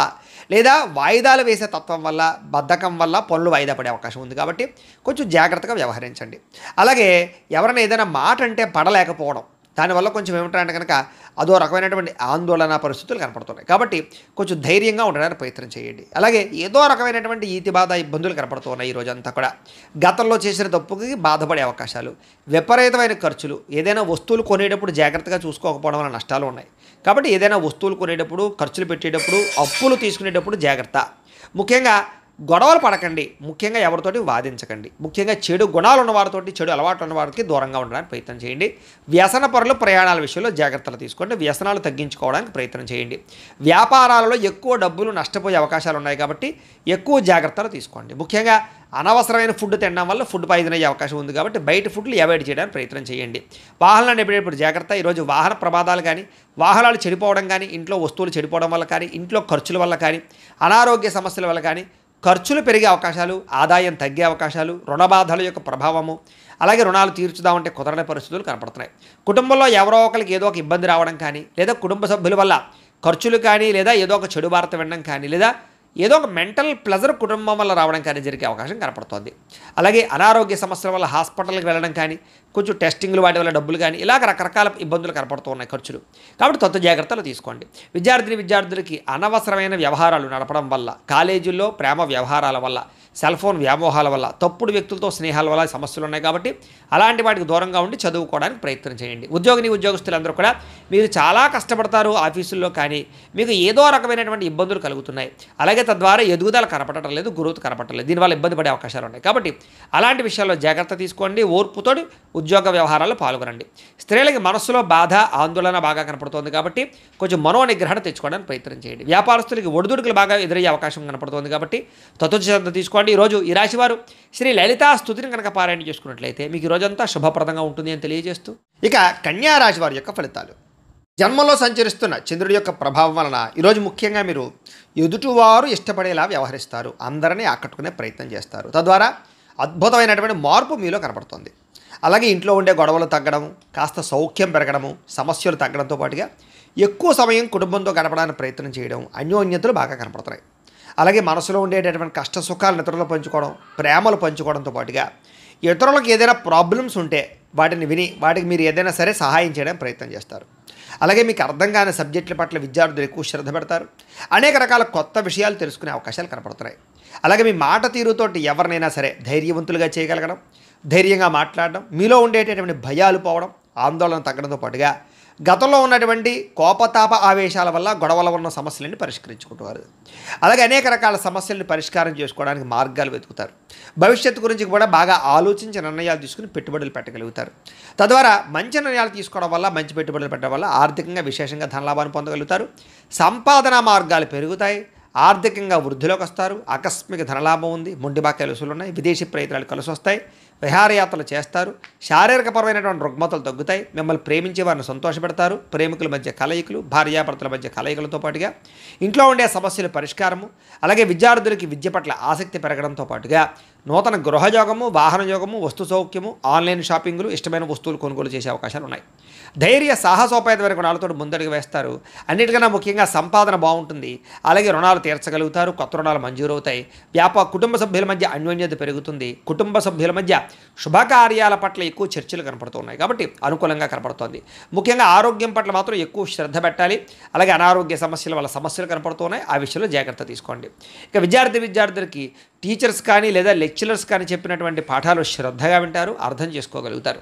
లేదా వాయిదాలు వేసే తత్వం వల్ల, బద్ధకం వల్ల పనులు వాయిదా పడే అవకాశం ఉంది. కాబట్టి కొంచెం జాగ్రత్తగా వ్యవహరించండి. అలాగే ఎవరైనా ఏదైనా మాట అంటే పడలేకపోవడం, దానివల్ల కొంచెం ఏమిటంటే కనుక అదో రకమైనటువంటి ఆందోళన పరిస్థితులు కనపడుతున్నాయి. కాబట్టి కొంచెం ధైర్యంగా ఉండడానికి ప్రయత్నం చేయండి. అలాగే ఏదో రకమైనటువంటి ఈతి బాధ, ఇబ్బందులు కనపడుతున్నాయి. ఈ రోజంతా కూడా గతంలో చేసిన తప్పుకి బాధపడే అవకాశాలు, విపరీతమైన ఖర్చులు, ఏదైనా వస్తువులు కొనేటప్పుడు జాగ్రత్తగా చూసుకోకపోవడం వల్ల నష్టాలు ఉన్నాయి. కాబట్టి ఏదైనా వస్తువులు కొనేటప్పుడు, ఖర్చులు పెట్టేటప్పుడు, అప్పులు తీసుకునేటప్పుడు జాగ్రత్త. ముఖ్యంగా గొడవలు పడకండి. ముఖ్యంగా ఎవరితోటి వాదించకండి. ముఖ్యంగా చెడు గుణాలు ఉన్నవారితోటి, చెడు అలవాట్లు ఉన్నవారికి దూరంగా ఉండడానికి ప్రయత్నం చేయండి. వ్యసన పరులు ప్రయాణాల విషయంలో జాగ్రత్తలు తీసుకోండి. వ్యసనాలు తగ్గించుకోవడానికి ప్రయత్నం చేయండి. వ్యాపారాలలో ఎక్కువ డబ్బులు నష్టపోయే అవకాశాలు ఉన్నాయి. కాబట్టి ఎక్కువ జాగ్రత్తలు తీసుకోండి. ముఖ్యంగా అనవసరమైన ఫుడ్ తినడం వల్ల ఫుడ్ పాయిజన్ అయ్యే అవకాశం ఉంది. కాబట్టి బయట ఫుడ్లు అవాయిడ్ చేయడానికి ప్రయత్నం చేయండి. వాహనాలు నడిపేటప్పుడు జాగ్రత్త. ఈరోజు వాహన ప్రమాదాలు కానీ, వాహనాలు చెడిపోవడం కానీ, ఇంట్లో వస్తువులు చెడిపోవడం వల్ల కానీ, ఇంట్లో ఖర్చుల వల్ల కానీ, అనారోగ్య సమస్యల వల్ల కానీ ఖర్చులు పెరిగే అవకాశాలు, ఆదాయం తగ్గే అవకాశాలు, రుణబాధల యొక్క ప్రభావము, అలాగే రుణాలు తీర్చుదామంటే కుదరని పరిస్థితులు కనపడుతున్నాయి. కుటుంబంలో ఎవరో ఒకరికి ఏదో ఒక ఇబ్బంది రావడం కానీ, లేదా కుటుంబ సభ్యుల వల్ల ఖర్చులు కానీ, లేదా ఏదో ఒక చెడు వార్త వినడం కానీ, లేదా ఏదో ఒక మెంటల్ ప్లెజర్ కుటుంబం వల్ల రావడం కానీ జరిగే అవకాశం కనపడుతుంది. అలాగే అనారోగ్య సమస్యల వల్ల హాస్పిటల్కి వెళ్ళడం కానీ, కొంచెం టెస్టింగ్లు వాటి వల్ల డబ్బులు కానీ, ఇలాగ రకరకాల ఇబ్బందులు కనపడుతూ ఉన్నాయి, ఖర్చులు. కాబట్టి కొత్త జాగ్రత్తలు తీసుకోండి. విద్యార్థులకి అనవసరమైన వ్యవహారాలు నడపడం వల్ల, కాలేజీల్లో ప్రేమ వ్యవహారాల వల్ల, సెల్ ఫోన్ వ్యామోహాల వల్ల, తప్పుడు వ్యక్తులతో స్నేహాల వల్ల సమస్యలు ఉన్నాయి కాబట్టి అలాంటి వాటికి దూరంగా ఉండి చదువుకోవడానికి ప్రయత్నం చేయండి. ఉద్యోగస్తులందరూ కూడా మీరు చాలా కష్టపడతారు ఆఫీసుల్లో, కానీ మీకు ఏదో రకమైనటువంటి ఇబ్బందులు కలుగుతున్నాయి. అలాగే తద్వారా ఎదుగుదల కనపడటం లేదు, గ్రోత్ కనపడటం లేదు. దీనివల్ల ఇబ్బంది పడే అవకాశాలు ఉన్నాయి. కాబట్టి అలాంటి విషయాల్లో జాగ్రత్త తీసుకోండి. ఓర్పుతోటి ఉద్యోగ వ్యవహారాల్లో పాల్గొనండి. స్త్రీలకి మనస్సులో బాధ, ఆందోళన బాగా కనపడుతోంది కాబట్టి కొంచెం మనోనిగ్రహణ తెచ్చుకోవడానికి ప్రయత్నం చేయండి. వ్యాపారస్తులకి ఒడిదుడుకులు బాగా ఎదురయ్యే అవకాశం కనపడుతోంది కాబట్టి శ్రద్ధ తీసుకోండి. ఈరోజు ఈ రాశివారు శ్రీ లలితా స్తుతిని కనుక పారాయణ చేసుకున్నట్లయితే మీకు రోజంతా శుభప్రదంగా ఉంటుంది అని తెలియజేస్తూ, ఇక కన్యా రాశి వారి యొక్క ఫలితాలు. జన్మలో సంచరిస్తున్న చంద్రుడి యొక్క ప్రభావం వలన ఈరోజు ముఖ్యంగా మీరు ఎదుటివారు ఇష్టపడేలా వ్యవహరిస్తారు. అందరినీ ఆకట్టుకునే ప్రయత్నం చేస్తారు. తద్వారా అద్భుతమైనటువంటి మార్పు మీలో కనపడుతుంది. అలాగే ఇంట్లో ఉండే గొడవలు తగ్గడం, కాస్త సౌఖ్యం పెరగడము, సమస్యలు తగ్గడంతో పాటుగా ఎక్కువ సమయం కుటుంబంతో గడపడానికి ప్రయత్నం చేయడం, అన్యోన్యతలు బాగా కనపడుతున్నాయి. అలాగే మనసులో ఉండేటటువంటి కష్ట సుఖాలను ఇతరులు పంచుకోవడం, ప్రేమలు పంచుకోవడంతో పాటుగా ఇతరులకు ఏదైనా ప్రాబ్లమ్స్ ఉంటే వాటిని విని వాటికి మీరు ఏదైనా సరే సహాయం చేయడానికి ప్రయత్నం చేస్తారు. అలాగే మీకు అర్థం కాని సబ్జెక్టుల పట్ల విద్యార్థులు ఎక్కువ శ్రద్ధ పెడతారు. అనేక రకాల కొత్త విషయాలు తెలుసుకునే అవకాశాలు కనపడుతున్నాయి. అలాగే మీ మాట తీరుతోటి ఎవరినైనా సరే ధైర్యవంతులుగా చేయగలగడం, ధైర్యంగా మాట్లాడడం, మీలో ఉండేటటువంటి భయాలు పోవడం, ఆందోళన తగ్గడంతో పాటుగా గతంలో ఉన్నటువంటి కోపతాప ఆవేశాల వల్ల గొడవల ఉన్న సమస్యలని పరిష్కరించుకుంటారు. అలాగే అనేక రకాల సమస్యలను పరిష్కారం చేసుకోవడానికి మార్గాలు వెతుకుతారు. భవిష్యత్తు గురించి కూడా బాగా ఆలోచించి నిర్ణయాలు తీసుకుని పెట్టుబడులు పెట్టగలుగుతారు. తద్వారా మంచి నిర్ణయాలు తీసుకోవడం వల్ల, మంచి పెట్టుబడులు పెట్టడం వల్ల ఆర్థికంగా విశేషంగా ధనలాభాన్ని పొందగలుగుతారు. సంపాదన మార్గాలు పెరుగుతాయి. ఆర్థికంగా వృద్ధిలోకి వస్తారు. ఆకస్మిక ధనలాభం ఉంది. మొండి బాక్యాలు వసూలు ఉన్నాయి. విదేశీ ప్రయత్నాలు కలిసి వస్తాయి. విహారయాత్రలు చేస్తారు. శారీరకపరమైనటువంటి రుగ్మతలు తగ్గుతాయి. మిమ్మల్ని ప్రేమించే వారిని సంతోషపెడతారు. ప్రేమికుల మధ్య కలయికలు, భార్యాభర్తల మధ్య కలయికలతో పాటుగా ఇంట్లో ఉండే సమస్యల పరిష్కారము, అలాగే విద్యార్థులకి విద్య పట్ల ఆసక్తి పెరగడంతో పాటుగా నూతన గృహయోగము, వాహన యోగము, వస్తు సౌఖ్యము, ఆన్లైన్ షాపింగ్లు, ఇష్టమైన వస్తువులు కొనుగోలు చేసే అవకాశాలు ఉన్నాయి. ధైర్య సాహసోపేతమైన గుణాలతో ముందడుగు వేస్తారు. అన్నిటికన్నా ముఖ్యంగా సంపాదన బాగుంటుంది. అలాగే రుణాలు తీర్చగలుగుతారు. కొత్త రుణాలు మంజూరవుతాయి. కుటుంబ సభ్యుల మధ్య అన్యోన్యత పెరుగుతుంది. కుటుంబ సభ్యుల మధ్య శుభకార్యాల పట్ల ఎక్కువ చర్చలు కనపడుతున్నాయి కాబట్టి అనుకూలంగా కనపడుతోంది. ముఖ్యంగా ఆరోగ్యం పట్ల మాత్రం ఎక్కువ శ్రద్ధ పెట్టాలి. అలాగే అనారోగ్య సమస్యల వల్ల సమస్యలు కనపడుతున్నాయి. ఆ విషయంలో జాగ్రత్త తీసుకోండి. ఇక విద్యార్థులకి టీచర్స్ కానీ లేదా లెక్చరర్స్ కానీ చెప్పినటువంటి పాఠాలు శ్రద్ధగా వింటారు, అర్థం చేసుకోగలుగుతారు.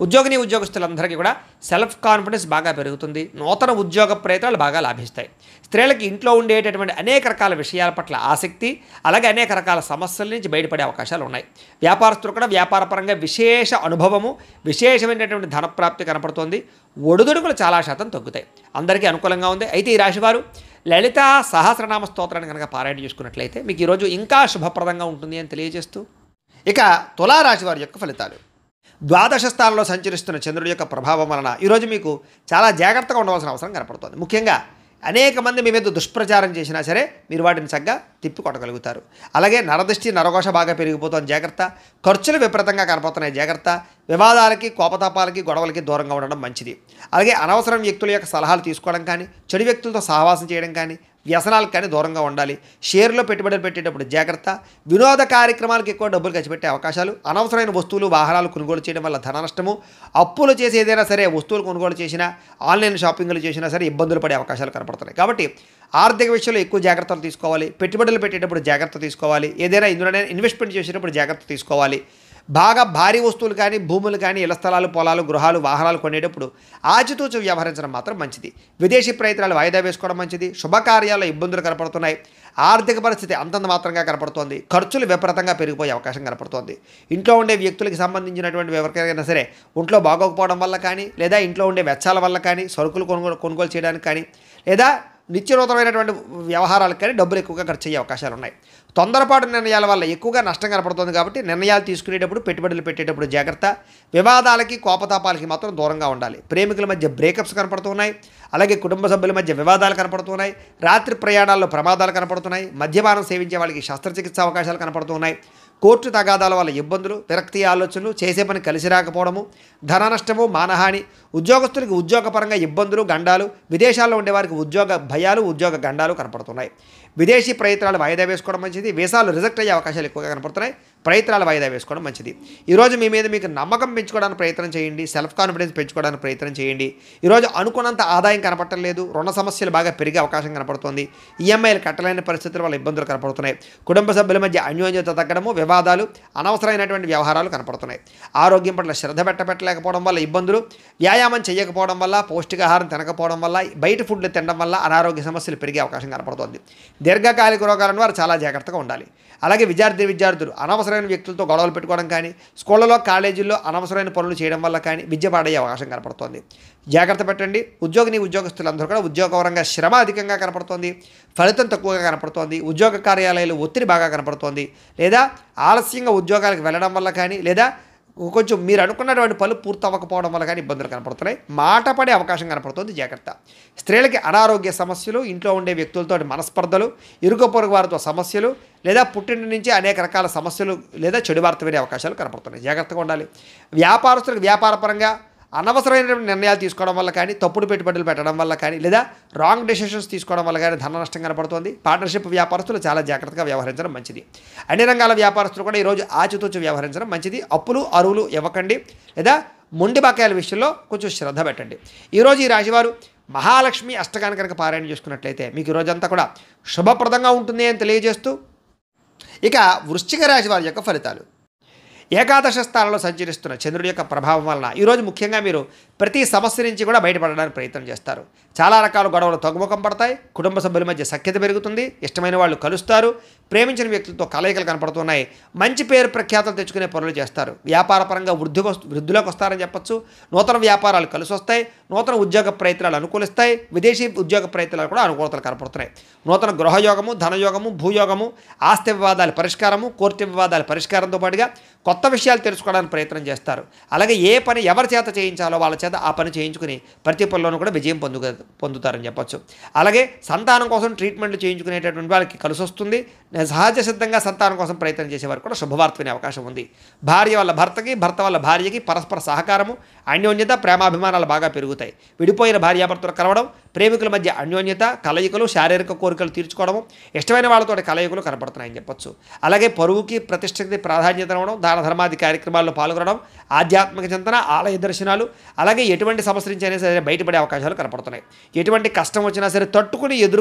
ఉద్యోగస్తులందరికీ కూడా సెల్ఫ్ కాన్ఫిడెన్స్ బాగా పెరుగుతుంది. నూతన ఉద్యోగ ప్రయత్నాలు బాగా లాభిస్తాయి. స్త్రీలకి ఇంట్లో ఉండేటటువంటి అనేక రకాల విషయాల పట్ల ఆసక్తి, అలాగే అనేక రకాల సమస్యల నుంచి బయటపడే అవకాశాలు ఉన్నాయి. వ్యాపారస్తులు కూడా వ్యాపారపరంగా విశేష అనుభవము, విశేషమైనటువంటి ధనప్రాప్తి కనపడుతోంది. ఒడిదుడుకులు చాలా శాతం తగ్గుతాయి. అందరికీ అనుకూలంగా ఉంది. అయితే ఈ రాశివారు లలితా సహస్రనామ స్తోత్రాన్ని కనుక పారాయణ చేసుకున్నట్లయితే మీకు ఈరోజు ఇంకా శుభప్రదంగా ఉంటుంది అని తెలియజేస్తూ, ఇక తులారాశి వారి యొక్క ఫలితాలు. ద్వాదశ స్థానంలో సంచరిస్తున్న చంద్రుడి యొక్క ప్రభావం వలన ఈరోజు మీకు చాలా జాగ్రత్తగా ఉండవలసిన అవసరం కనపడుతుంది. ముఖ్యంగా అనేక మంది మీ మీద దుష్ప్రచారం చేసినా సరే మీరు వాటిని చక్కగా తిప్పి కొట్టగలుగుతారు. అలాగే నరదృష్టి, నరఘోష బాగా పెరిగిపోతుంది. జాగ్రత్త. ఖర్చులు విపరీతంగా కనపడుతున్నాయి. జాగ్రత్త. వివాదాలకి, కోపతాపాలకి, గొడవలకి దూరంగా ఉండడం మంచిది. అలాగే అనవసరం వ్యక్తుల యొక్క సలహాలు తీసుకోవడం కానీ, చెడు వ్యక్తులతో సహవాసం చేయడం కానీ, వ్యసనాలకు కానీ దూరంగా ఉండాలి. షేర్లో పెట్టుబడులు పెట్టేటప్పుడు జాగ్రత్త. వినోద కార్యక్రమాలకు ఎక్కువ డబ్బులు ఖర్చు పెట్టే అవకాశాలు, అనవసరమైన వస్తువులు, వాహనాలు కొనుగోలు చేయడం వల్ల ధన నష్టము, అప్పులు చేసి ఏదైనా సరే వస్తువులు కొనుగోలు చేసినా, ఆన్లైన్ షాపింగ్లు చేసినా సరే ఇబ్బందులు పడే అవకాశాలు కనపడుతున్నాయి. కాబట్టి ఆర్థిక విషయంలో ఎక్కువ జాగ్రత్తలు తీసుకోవాలి. పెట్టుబడులు పెట్టేటప్పుడు జాగ్రత్త తీసుకోవాలి. ఏదైనా ఇందులోనే ఇన్వెస్ట్మెంట్ చేసేటప్పుడు జాగ్రత్త తీసుకోవాలి. బాగా భారీ వస్తువులు కానీ, భూములు కానీ, ఇళ్ల స్థలాలు, పొలాలు, గృహాలు, వాహనాలు కొనేటప్పుడు ఆచితూచి వ్యవహరించడం మాత్రం మంచిది. విదేశీ ప్రయత్నాలు వాయిదా వేసుకోవడం మంచిది. శుభకార్యాల్లో ఇబ్బందులు కనపడుతున్నాయి. ఆర్థిక పరిస్థితి అంతంత మాత్రంగా కనపడుతోంది. ఖర్చులు విపరీతంగా పెరిగిపోయే అవకాశం కనపడుతోంది. ఇంట్లో ఉండే వ్యక్తులకి సంబంధించినటువంటి ఎవరికైనా సరే ఒంట్లో బాగోకపోవడం వల్ల కానీ, లేదా ఇంట్లో ఉండే వెచ్చాల వల్ల కానీ, సరుకులు కొనుగోలు చేయడానికి కానీ, లేదా నిత్యనూతనమైనటువంటి వ్యవహారాలకు కానీ డబ్బులు ఎక్కువగా ఖర్చు అయ్యే అవకాశాలు ఉన్నాయి. తొందరపాటు నిర్ణయాల వల్ల ఎక్కువగా నష్టం కనపడుతుంది. కాబట్టి నిర్ణయాలు తీసుకునేటప్పుడు, పెట్టుబడులు పెట్టేటప్పుడు జాగ్రత్త. వివాదాలకి, కోపతాపాలకి మాత్రం దూరంగా ఉండాలి. ప్రేమికుల మధ్య బ్రేకప్స్ కనపడుతున్నాయి. అలాగే కుటుంబ సభ్యుల మధ్య వివాదాలు కనపడుతున్నాయి. రాత్రి ప్రయాణాల్లో ప్రమాదాలు కనపడుతున్నాయి. మద్యపానం సేవించే వాళ్ళకి శస్త్రచికిత్స అవకాశాలు కనపడుతున్నాయి. కోర్టు తగాదాల వల్ల ఇబ్బందులు, విరక్తి ఆలోచనలు, చేసే పని కలిసి రాకపోవడము, ధన నష్టము, మానహాని, ఉద్యోగస్తులకి ఉద్యోగపరంగా ఇబ్బందులు, గండాలు, విదేశాల్లో ఉండేవారికి ఉద్యోగ భయాలు, ఉద్యోగ గండాలు కనపడుతున్నాయి. విదేశీ ప్రయత్నాలు వాయిదా వేసుకోవడం మంచిది. వీసాలు రిజెక్ట్ అయ్యే అవకాశాలు ఎక్కువగా కనపడుతున్నాయి. ప్రయత్నాలు వాయిదా వేసుకోవడం మంచిది. ఈరోజు మీ మీద మీకు నమ్మకం పెంచుకోవడానికి ప్రయత్నం చేయండి. సెల్ఫ్ కాన్ఫిడెన్స్ పెంచుకోవడానికి ప్రయత్నం చేయండి. ఈరోజు అనుకున్నంత ఆదాయం కనపడటం లేదు. రుణ సమస్యలు బాగా పెరిగే అవకాశం కనపడుతోంది. ఈఎంఐలు కట్టలేని పరిస్థితుల వల్ల ఇబ్బందులు కనపడుతున్నాయి. కుటుంబ సభ్యుల మధ్య అన్యోన్యత తగ్గడము, వివాదాలు, అనవసరమైనటువంటి వ్యవహారాలు కనపడుతున్నాయి. ఆరోగ్యం పట్ల శ్రద్ధ పెట్టలేకపోవడం వల్ల ఇబ్బందులు, వ్యాయామం చేయకపోవడం వల్ల, పౌష్టికాహారం తినకపోవడం వల్ల, బయట ఫుడ్లు తినడం వల్ల అనారోగ్య సమస్యలు పెరిగే అవకాశం కనపడుతోంది. దీర్ఘకాలిక రోగాలను వారు చాలా జాగ్రత్తగా ఉండాలి. అలాగే విద్యార్థులు అనవసరమైన వ్యక్తులతో గొడవలు పెట్టుకోవడం కానీ, స్కూళ్ళలో కాలేజీల్లో అనవసరమైన పనులు చేయడం వల్ల కానీ విద్య పాడయ్యే అవకాశం కనపడుతోంది. జాగ్రత్త పెట్టండి. ఉద్యోగస్తులందరూ కూడా ఉద్యోగపరంగా శ్రమ అధికంగా కనపడుతోంది. ఫలితం తక్కువగా కనపడుతోంది. ఉద్యోగ కార్యాలయాలు ఒత్తిడి బాగా కనపడుతోంది. లేదా ఆలస్యంగా ఉద్యోగాలకు వెళ్ళడం వల్ల కానీ, లేదా కొంచెం మీరు అనుకున్నటువంటి పనులు పూర్తి అవ్వకపోవడం వల్ల కానీ ఇబ్బందులు కనపడుతున్నాయి. మాట పడే అవకాశం కనపడుతుంది. జాగ్రత్త. స్త్రీలకి అనారోగ్య సమస్యలు, ఇంట్లో ఉండే వ్యక్తులతో మనస్పర్ధలు, ఇరుగు పొరుగు వారితో సమస్యలు, లేదా పుట్టింటి నుంచి అనేక రకాల సమస్యలు లేదా చెడు వార్త వినే అవకాశాలు కనపడుతున్నాయి. జాగ్రత్తగా ఉండాలి. వ్యాపారస్తులకు వ్యాపారపరంగా అనవసరమైనటువంటి నిర్ణయాలు తీసుకోవడం వల్ల కానీ, తప్పుడు పెట్టుబడులు పెట్టడం వల్ల కానీ, లేదా రాంగ్ డెసిషన్స్ తీసుకోవడం వల్ల కానీ ధన నష్టం కనపడుతుంది. పార్ట్నర్షిప్ వ్యాపారస్తులు చాలా జాగ్రత్తగా వ్యవహరించడం మంచిది. అన్ని రంగాల వ్యాపారస్తులు కూడా ఈరోజు ఆచితూచి వ్యవహరించడం మంచిది. అప్పులు అరువులు ఇవ్వకండి, లేదా మొండి బకాయిల విషయంలో కొంచెం శ్రద్ధ పెట్టండి. ఈరోజు ఈ రాశివారు మహాలక్ష్మి అష్టకాన్ని కనుక పారాయణ చేసుకున్నట్లయితే మీకు ఈరోజంతా కూడా శుభప్రదంగా ఉంటుంది అని తెలియజేస్తూ, ఇక వృశ్చిక రాశి వారి యొక్క ఫలితాలు. ఏకాదశ స్థానంలో సంచరిస్తున్న చంద్రుడి యొక్క ప్రభావం వలన ఈరోజు ముఖ్యంగా మీరు ప్రతి సమస్య నుంచి కూడా బయటపడడానికి ప్రయత్నం చేస్తారు. చాలా రకాల గొడవలు తగ్గుముఖం పడతాయి. కుటుంబ సభ్యుల మధ్య సఖ్యత పెరుగుతుంది. ఇష్టమైన వాళ్ళు కలుస్తారు. ప్రేమించిన వ్యక్తులతో కలయికలు కనపడుతున్నాయి. మంచి పేరు ప్రఖ్యాతలు తెచ్చుకునే పనులు చేస్తారు. వ్యాపారపరంగా వృద్ధిలోకి వస్తారని చెప్పొచ్చు. నూతన వ్యాపారాలు కలిసి వస్తాయి. నూతన ఉద్యోగ ప్రయత్నాలు అనుకూలిస్తాయి. విదేశీ ఉద్యోగ ప్రయత్నాలు కూడా అనుకూలతలు కనపడుతున్నాయి. నూతన గృహయోగము, ధనయోగము, భూయోగము, ఆస్తి వివాదాల పరిష్కారము, కోర్టు వివాదాల పరిష్కారంతో పాటుగా కొత్త విషయాలు తెలుసుకోవడానికి ప్రయత్నం చేస్తారు. అలాగే ఏ పని ఎవరి చేత చేయించాలో వాళ్ళ చేత ఆ పని చేయించుకుని ప్రతి పనిలోనూ కూడా విజయం పొందుతారని చెప్పొచ్చు. అలాగే సంతానం కోసం ట్రీట్మెంట్లు చేయించుకునేటటువంటి వాళ్ళకి కలిసి వస్తుంది. సహజ సిద్ధంగా సంతానం కోసం ప్రయత్నం చేసేవారు కూడా శుభవార్త వినే అవకాశం ఉంది. భార్య వల్ల భర్తకి, భర్త వల్ల భార్యకి పరస్పర సహకారము, అన్యోన్యత, ప్రేమాభిమానాలు బాగా పెరుగుతాయి. విడిపోయిన భార్యాభర్తలు కలవడం, ప్రేమికుల మధ్య అన్యోన్యత, కలయికలు, శారీరక కోరికలు తీర్చుకోవడము, ఇష్టమైన వాళ్ళతో కలయికలు కనపడుతున్నాయని చెప్పొచ్చు. అలాగే పరువుకి, ప్రతిష్టకి ప్రాధాన్యత ఇవ్వడం, దాన ధర్మాది కార్యక్రమాల్లో పాల్గొనడం, ఆధ్యాత్మిక చింతన, ఆలయ దర్శనాలు, అలాగే ఎటువంటి సమస్య నుంచి అయినా సరే బయటపడే అవకాశాలు కనపడుతున్నాయి. ఎటువంటి కష్టం వచ్చినా సరే తట్టుకుని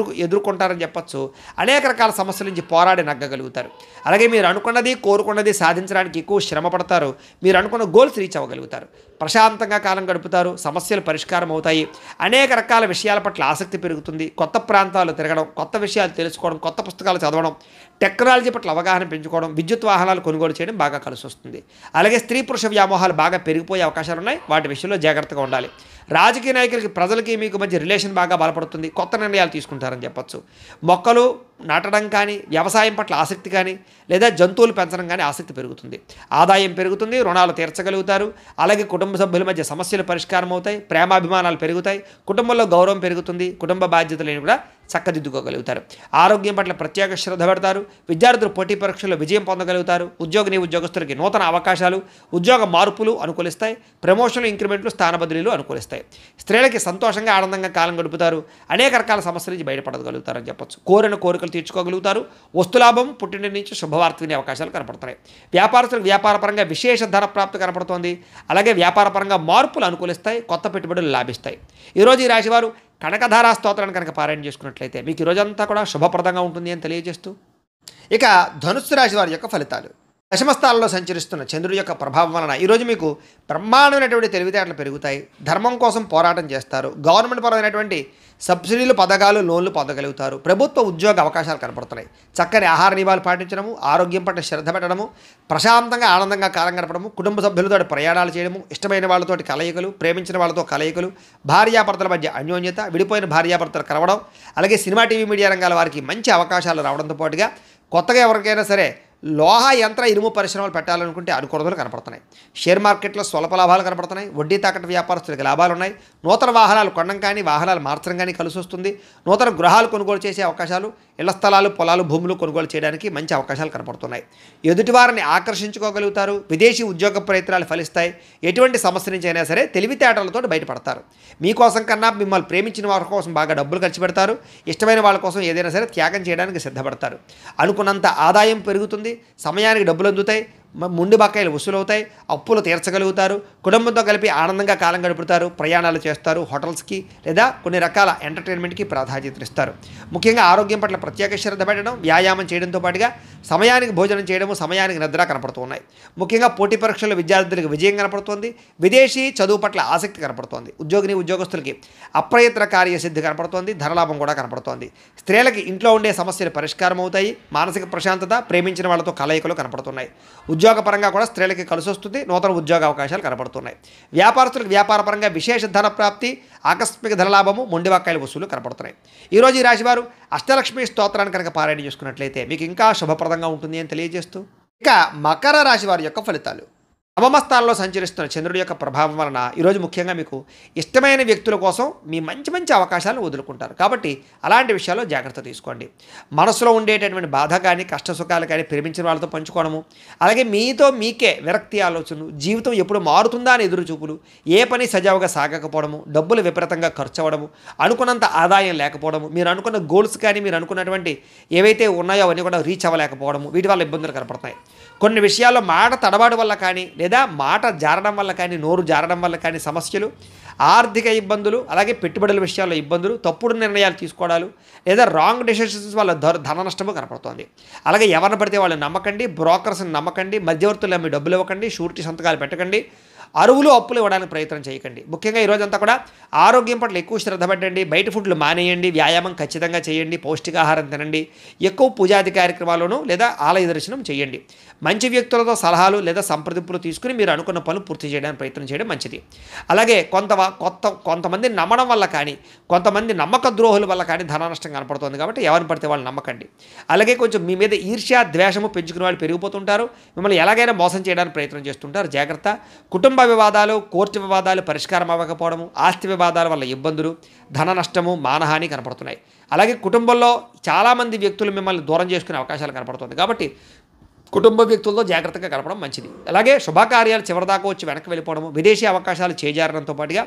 ఎదుర్కొంటారని చెప్పొచ్చు. అనేక రకాల సమస్యల నుంచి పోరాడి నగ్గగలుగుతారు. అలాగే మీరు అనుకున్నది, కోరుకున్నది సాధించడానికి ఎక్కువ శ్రమ పడతారు. మీరు అనుకున్న గోల్స్ రీచ్ అవ్వగలుగుతారు. ప్రశాంతంగా కాలం గడుపుతారు. సమస్యలు పరిష్కారం అవుతాయి. అనేక రకాల విషయాల పట్ల ఆసక్తి పెరుగుతుంది. కొత్త ప్రాంతాలు తిరగడం, కొత్త విషయాలు తెలుసుకోవడం, కొత్త పుస్తకాలు చదవడం, టెక్నాలజీ పట్ల అవగాహన పెంచుకోవడం, విద్యుత్ వాహనాలు కొనుగోలు చేయడం బాగా కలిసి వస్తుంది. అలాగే స్త్రీ పురుష వ్యామోహాలు బాగా పెరిగిపోయే అవకాశాలు ఉన్నాయి. వాటి విషయంలో జాగ్రత్తగా ఉండాలి. రాజకీయ నాయకులకి, ప్రజలకి మీకు మధ్య రిలేషన్ బాగా బలపడుతుంది. కొత్త నిర్ణయాలు తీసుకుంటారని చెప్పొచ్చు. మొక్కలు నాటడం కానీ, వ్యవసాయం పట్ల ఆసక్తి కానీ, లేదా జంతువులు పెంచడం కానీ ఆసక్తి పెరుగుతుంది. ఆదాయం పెరుగుతుంది. రుణాలు తీర్చగలుగుతారు. అలాగే కుటుంబ సభ్యుల మధ్య సమస్యలు పరిష్కారం అవుతాయి. ప్రేమాభిమానాలు పెరుగుతాయి. కుటుంబంలో గౌరవం పెరుగుతుంది. కుటుంబ బాధ్యతలను కూడా చక్కదిద్దుకోగలుగుతారు. ఆరోగ్యం పట్ల ప్రత్యేక శ్రద్ధ పెడతారు. విద్యార్థులు పోటీ పరీక్షల్లో విజయం పొందగలుగుతారు. ఉద్యోగస్తులకి నూతన అవకాశాలు, ఉద్యోగ మార్పులు అనుకూలిస్తాయి. ప్రమోషన్లు, ఇంక్రిమెంట్లు, స్థాన బదిలీలు అనుకూలిస్తాయి. స్త్రీలకి సంతోషంగా ఆనందంగా కాలం గడుపుతారు. అనేక రకాల సమస్యల నుంచి బయటపడగలుగుతారని చెప్పొచ్చు. కోరిన కోరికలు తీర్చుకోగలుగుతారు. వస్తులాభం, పుట్టింటి నుంచి శుభవార్త వినే అవకాశాలు కనపడుతున్నాయి. వ్యాపారస్తులకు వ్యాపారపరంగా విశేష ధన ప్రాప్తి కనపడుతోంది. అలాగే వ్యాపారపరంగా మార్పులు అనుకూలిస్తాయి. కొత్త పెట్టుబడులు లాభిస్తాయి. ఈరోజు ఈ రాశివారు కనకధారా స్తోత్రాన్ని కనుక పారాయణ చేసుకున్నట్లయితే మీకు ఈ రోజంతా కూడా శుభప్రదంగా ఉంటుంది అని తెలియజేస్తూ, ఇక ధనుస్సు రాశి వారి యొక్క ఫలితాలు. దశమస్థానంలో సంచరిస్తున్న చంద్రుడి యొక్క ప్రభావం వలన ఈరోజు మీకు బ్రహ్మాండమైనటువంటి తెలివితేటలు పెరుగుతాయి. ధర్మం కోసం పోరాటం చేస్తారు. గవర్నమెంట్ పరమైనటువంటి సబ్సిడీలు, పథకాలు, లోన్లు పొందగలుగుతారు. ప్రభుత్వ ఉద్యోగ అవకాశాలు కనపడుతున్నాయి. చక్కని ఆహార నియమాలు పాటించడము, ఆరోగ్యం పట్ల శ్రద్ధ పెట్టడము, ప్రశాంతంగా ఆనందంగా కాలం గడపడము, కుటుంబ సభ్యులతో ప్రయాణాలు చేయడము, ఇష్టమైన వాళ్ళతోటి కలయికలు, ప్రేమించిన వాళ్ళతో కలయికలు, భార్యాభర్తల మధ్య అన్యోన్యత, విడిపోయిన భార్యాభర్తలు కలవడం, అలాగే సినిమా, టీవీ, మీడియా రంగాల వారికి మంచి అవకాశాలు రావడంతో పాటుగా కొత్తగా ఎవరికైనా సరే లోహ యంత్ర ఇనుము పరిశ్రమలు పెట్టాలనుకుంటే అనుకూలతలు కనపడుతున్నాయి. షేర్ మార్కెట్లో స్వల్ప లాభాలు కనపడుతున్నాయి. వడ్డీ తాకట్టు వ్యాపారస్తులకు లాభాలు ఉన్నాయి. నూతన వాహనాలు కొనడం కానీ, వాహనాలు మార్చడం కానీ కలిసి వస్తుంది. నూతన గృహాలు కొనుగోలు చేసే అవకాశాలు, ఇళ్ల స్థలాలు, పొలాలు, భూములు కొనుగోలు చేయడానికి మంచి అవకాశాలు కనపడుతున్నాయి. ఎదుటివారిని ఆకర్షించుకోగలుగుతారు. విదేశీ ఉద్యోగ ప్రయత్నాలు ఫలిస్తాయి. ఎటువంటి సమస్య నుంచి అయినా సరే తెలివితేటలతో బయటపడతారు. మీకోసం కన్నా మిమ్మల్ని ప్రేమించిన వారి కోసం బాగా డబ్బులు ఖర్చు పెడతారు. ఇష్టమైన వాళ్ళ కోసం ఏదైనా సరే త్యాగం చేయడానికి సిద్ధపడతారు. అనుకున్నంత ఆదాయం పెరుగుతుంది. సమయానికి డబ్బులు అందుతాయి. ముండి బకాయిలు వసూలవుతాయి. అప్పులు తీర్చగలుగుతారు. కుటుంబంతో కలిపి ఆనందంగా కాలం గడుపుతారు. ప్రయాణాలు చేస్తారు. హోటల్స్కి లేదా కొన్ని రకాల ఎంటర్టైన్మెంట్కి ప్రాధాన్యత ఇస్తారు. ముఖ్యంగా ఆరోగ్యం పట్ల ప్రత్యేక శ్రద్ధ పెట్టడం, వ్యాయామం చేయడంతో పాటుగా సమయానికి భోజనం చేయడము, సమయానికి నిద్ర కనపడుతూ ఉన్నాయి. ముఖ్యంగా పోటీ పరీక్షల్లో విద్యార్థులకు విజయం కనపడుతోంది. విదేశీ చదువు పట్ల ఆసక్తి కనపడుతోంది. ఉద్యోగస్తులకి అప్రయత్న కార్యసిద్ధి కనపడుతోంది. ధనలాభం కూడా కనపడుతోంది. స్త్రీలకి ఇంట్లో ఉండే సమస్యలు పరిష్కారం అవుతాయి. మానసిక ప్రశాంతత, ప్రేమించిన వాళ్ళతో కలయికలు కనపడుతున్నాయి. ఉద్యోగపరంగా కూడా స్త్రీలకి కలిసి వస్తుంది. నూతన ఉద్యోగ అవకాశాలు కనపడుతున్నాయి. వ్యాపారస్తులకు వ్యాపారపరంగా విశేష ధన ప్రాప్తి, ఆకస్మిక ధనలాభము, మొండి బకాయిల వసూలు కనపడుతున్నాయి. ఈరోజు ఈ రాశివారు అష్టలక్ష్మి స్తోత్రాన్ని కనుక పారాయణ చేసుకున్నట్లయితే మీకు ఇంకా శుభప్రదంగా ఉంటుంది అని తెలియజేస్తూ, ఇక మకర రాశి వారి యొక్క ఫలితాలు. నవమ స్థానంలో సంచరిస్తున్న చంద్రుడి యొక్క ప్రభావం వలన ఈరోజు ముఖ్యంగా మీకు ఇష్టమైన వ్యక్తుల కోసం మీ మంచి అవకాశాలను వదులుకుంటారు. కాబట్టి అలాంటి విషయాల్లో జాగ్రత్త తీసుకోండి. మనసులో ఉండేటటువంటి బాధ కానీ, కష్ట సుఖాలు కానీ ప్రేమించిన వాళ్ళతో పంచుకోవడము, అలాగే మీతో మీకే విరక్తి ఆలోచనలు, జీవితం ఎప్పుడు మారుతుందా అని ఎదురుచూపులు, ఏ పని సజావుగా సాగకపోవడము, డబ్బులు విపరీతంగా ఖర్చు అవ్వడము, అనుకున్నంత ఆదాయం లేకపోవడము, మీరు అనుకున్న గోల్స్ కానీ మీరు అనుకున్నటువంటి ఏవైతే ఉన్నాయో అవన్నీ కూడా రీచ్ అవ్వలేకపోవడము, వీటి వల్ల ఇబ్బందులు కనపడుతున్నాయి. కొన్ని విషయాల్లో మాట తడబాటు వల్ల కానీ, లేదా మాట జారడం వల్ల కానీ, నోరు జారడం వల్ల కానీ సమస్యలు, ఆర్థిక ఇబ్బందులు, అలాగే పెట్టుబడుల విషయాల్లో ఇబ్బందులు, తప్పుడు నిర్ణయాలు తీసుకోవడాలు, లేదా రాంగ్ డెసిషన్స్ వల్ల ధన నష్టము కనపడుతోంది. అలాగే ఎవరిని పడితే వాళ్ళు నమ్మకండి, బ్రోకర్స్ని నమ్మకండి, మధ్యవర్తులు నమ్మి డబ్బులు ఇవ్వకండి, షూరిటీ సంతకాలు పెట్టకండి, అరువులు అప్పులు ఇవ్వడానికి ప్రయత్నం చేయకండి. ముఖ్యంగా ఈరోజంతా కూడా ఆరోగ్యం పట్ల ఎక్కువ శ్రద్ధ పెట్టండి. బయట ఫుడ్లు మానేయండి. వ్యాయామం ఖచ్చితంగా చేయండి. పౌష్టికాహారం తినండి. ఎక్కువ పూజాది కార్యక్రమాలను లేదా ఆలయ దర్శనం చేయండి. మంచి వ్యక్తులతో సలహాలు లేదా సంప్రదింపులు తీసుకుని మీరు అనుకున్న పనులు పూర్తి చేయడానికి ప్రయత్నం చేయడం మంచిది. అలాగే కొంతమంది నమ్మడం వల్ల కానీ, కొంతమంది నమ్మక ద్రోహుల వల్ల కానీ ధన నష్టం కనపడుతుంది. కాబట్టి ఎవరిని పడితే వాళ్ళు నమ్మకండి. అలాగే కొంచెం మీ మీద ఈర్ష్య, ద్వేషము పెంచుకునే వాళ్ళు పెరిగిపోతుంటారు. మిమ్మల్ని ఎలాగైనా మోసం చేయడానికి ప్రయత్నం చేస్తుంటారు. జాగ్రత్త. కుటుంబ వివాదాలు, కోర్టు వివాదాలు పరిష్కారం అవ్వకపోవడము, ఆస్తి వివాదాల వల్ల ఇబ్బందులు, ధన నష్టము, మానహాని కనపడుతున్నాయి. అలాగే కుటుంబంలో చాలామంది వ్యక్తులు మిమ్మల్ని దూరం చేసుకునే అవకాశాలు కనపడుతుంది. కాబట్టి కుటుంబ వ్యక్తులతో జాగ్రత్తగా గడపడం మంచిది. అలాగే శుభకార్యాలు చివరిదాకా వచ్చి వెనక్కి వెళ్ళిపోవడము, విదేశీ అవకాశాలు చేజారడంతో పాటుగా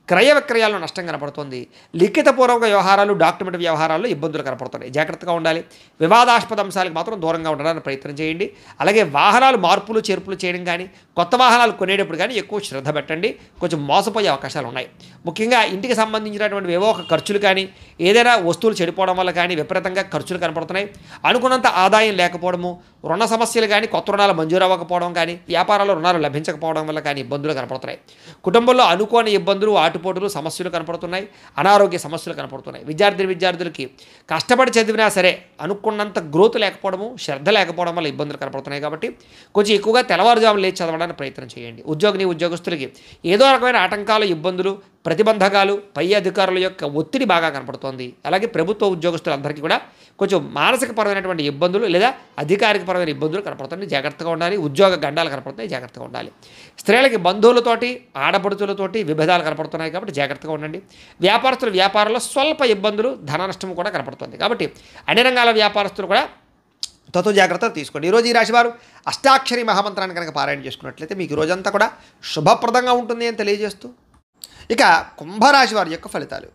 క్రయ విక్రయాల్లో నష్టం కనపడుతుంది. లిఖితపూర్వక వ్యవహారాలు, డాక్యుమెంట్ వ్యవహారాల్లో ఇబ్బందులు కనపడుతున్నాయి. జాగ్రత్తగా ఉండాలి. వివాదాస్పద అంశాలకు మాత్రం దూరంగా ఉండడానికి ప్రయత్నం చేయండి. అలాగే వాహనాలు మార్పులు చేర్పులు చేయడం కానీ, కొత్త వాహనాలు కొనేటప్పుడు కానీ ఎక్కువ శ్రద్ధ పెట్టండి. కొంచెం మోసపోయే అవకాశాలు ఉన్నాయి. ముఖ్యంగా ఇంటికి సంబంధించినటువంటి ఏవో ఒక ఖర్చులు కానీ, ఏదైనా వస్తువులు చెడిపోవడం వల్ల కానీ విపరీతంగా ఖర్చులు కనపడుతున్నాయి. అనుకున్నంత ఆదాయం లేకపోవడము, రుణ సమస్యలు కానీ, కొత్త రుణాలు మంజూరు అవ్వకపోవడం కానీ, వ్యాపారాల్లో రుణాలు లభించకపోవడం వల్ల కానీ ఇబ్బందులు కనపడుతున్నాయి. కుటుంబంలో అనుకోని ఇబ్బందులు, ఆటుపోటులు, సమస్యలు కనపడుతున్నాయి. అనారోగ్య సమస్యలు కనపడుతున్నాయి. విద్యార్థులకి కష్టపడి చదివినా సరే అనుకున్నంత గ్రోత్ లేకపోవడము, శ్రద్ధ లేకపోవడం వల్ల ఇబ్బందులు కనపడుతున్నాయి. కాబట్టి కొంచెం ఎక్కువగా తెల్లవారుజామున లేచి చదవడానికి ప్రయత్నం చేయండి. ఉద్యోగస్తులకి ఏదో రకమైన ఆటంకాలు, ఇబ్బందులు, ప్రతిబంధకాలు, పై అధికారుల యొక్క ఒత్తిడి బాగా కనపడుతోంది. అలాగే ప్రభుత్వ ఉద్యోగస్తులందరికీ కూడా కొంచెం మానసికపరమైనటువంటి ఇబ్బందులు లేదా అధికారికపరమైన ఇబ్బందులు కనపడుతున్నాయి. జాగ్రత్తగా ఉండాలి. ఉద్యోగ గండాలు కనపడుతున్నాయి. జాగ్రత్తగా ఉండాలి. స్త్రీలకి బంధువులతోటి, ఆడపడుతులతోటి విభేదాలు కనపడుతున్నాయి. కాబట్టి జాగ్రత్తగా ఉండండి. వ్యాపారంలో స్వల్ప ఇబ్బందులు, ధన నష్టం కూడా కనపడుతుంది. కాబట్టి అన్ని రంగాల వ్యాపారస్తులు కూడా జాగ్రత్తలు తీసుకోండి. ఈరోజు ఈ రాశివారు అష్టాక్షరి మహామంత్రాన్ని కనుక పారాయణ చేసుకున్నట్లయితే మీకు రోజంతా కూడా శుభప్రదంగా ఉంటుంది అని తెలియజేస్తూ, ఇక కుంభరాశి వారి యొక్క ఫలితాలు.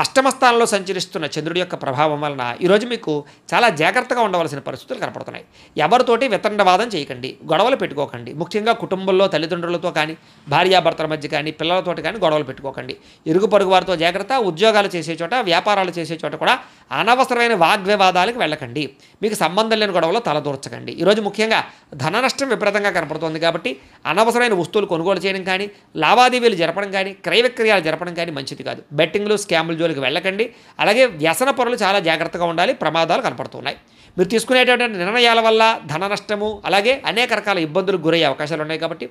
అష్టమ స్థానంలో సంచరిస్తున్న చంద్రుడి యొక్క ప్రభావం వలన ఈరోజు మీకు చాలా జాగ్రత్తగా ఉండవలసిన పరిస్థితులు కనపడుతున్నాయి. ఎవరితోటి వితండవాదం చేయకండి, గొడవలు పెట్టుకోకండి. ముఖ్యంగా కుటుంబంలో తల్లిదండ్రులతో కానీ, భార్యాభర్తల మధ్య కానీ, పిల్లలతోటి కానీ గొడవలు పెట్టుకోకండి. ఇరుగు పొరుగు వారితో జాగ్రత్త. ఉద్యోగాలు చేసే చోట, వ్యాపారాలు చేసే చోట కూడా అనవసరమైన వాగ్వివాదాలకు వెళ్ళకండి. మీకు సంబంధం లేని గొడవలో తలదూర్చకండి. ఈరోజు ముఖ్యంగా ధన నష్టం విపరీతంగా కనపడుతోంది. కాబట్టి అనవసరమైన వస్తువులు కొనుగోలు చేయడం కానీ, లావాదేవీలు జరపడం కానీ, క్రయ విక్రయాలు జరపడం కానీ మంచిది కాదు. బెట్టింగ్లు, స్కాముల జోలికి వెళ్ళకండి. అలాగే వ్యసన పరులు చాలా జాగ్రత్తగా ఉండాలి. ప్రమాదాలు కనపడుతున్నాయి. మీరు తీసుకునేటటువంటి నిర్ణయాల వల్ల ధన నష్టము అలాగే అనేక రకాల ఇబ్బందులకు గురయ్యే అవకాశాలు ఉన్నాయి కాబట్టి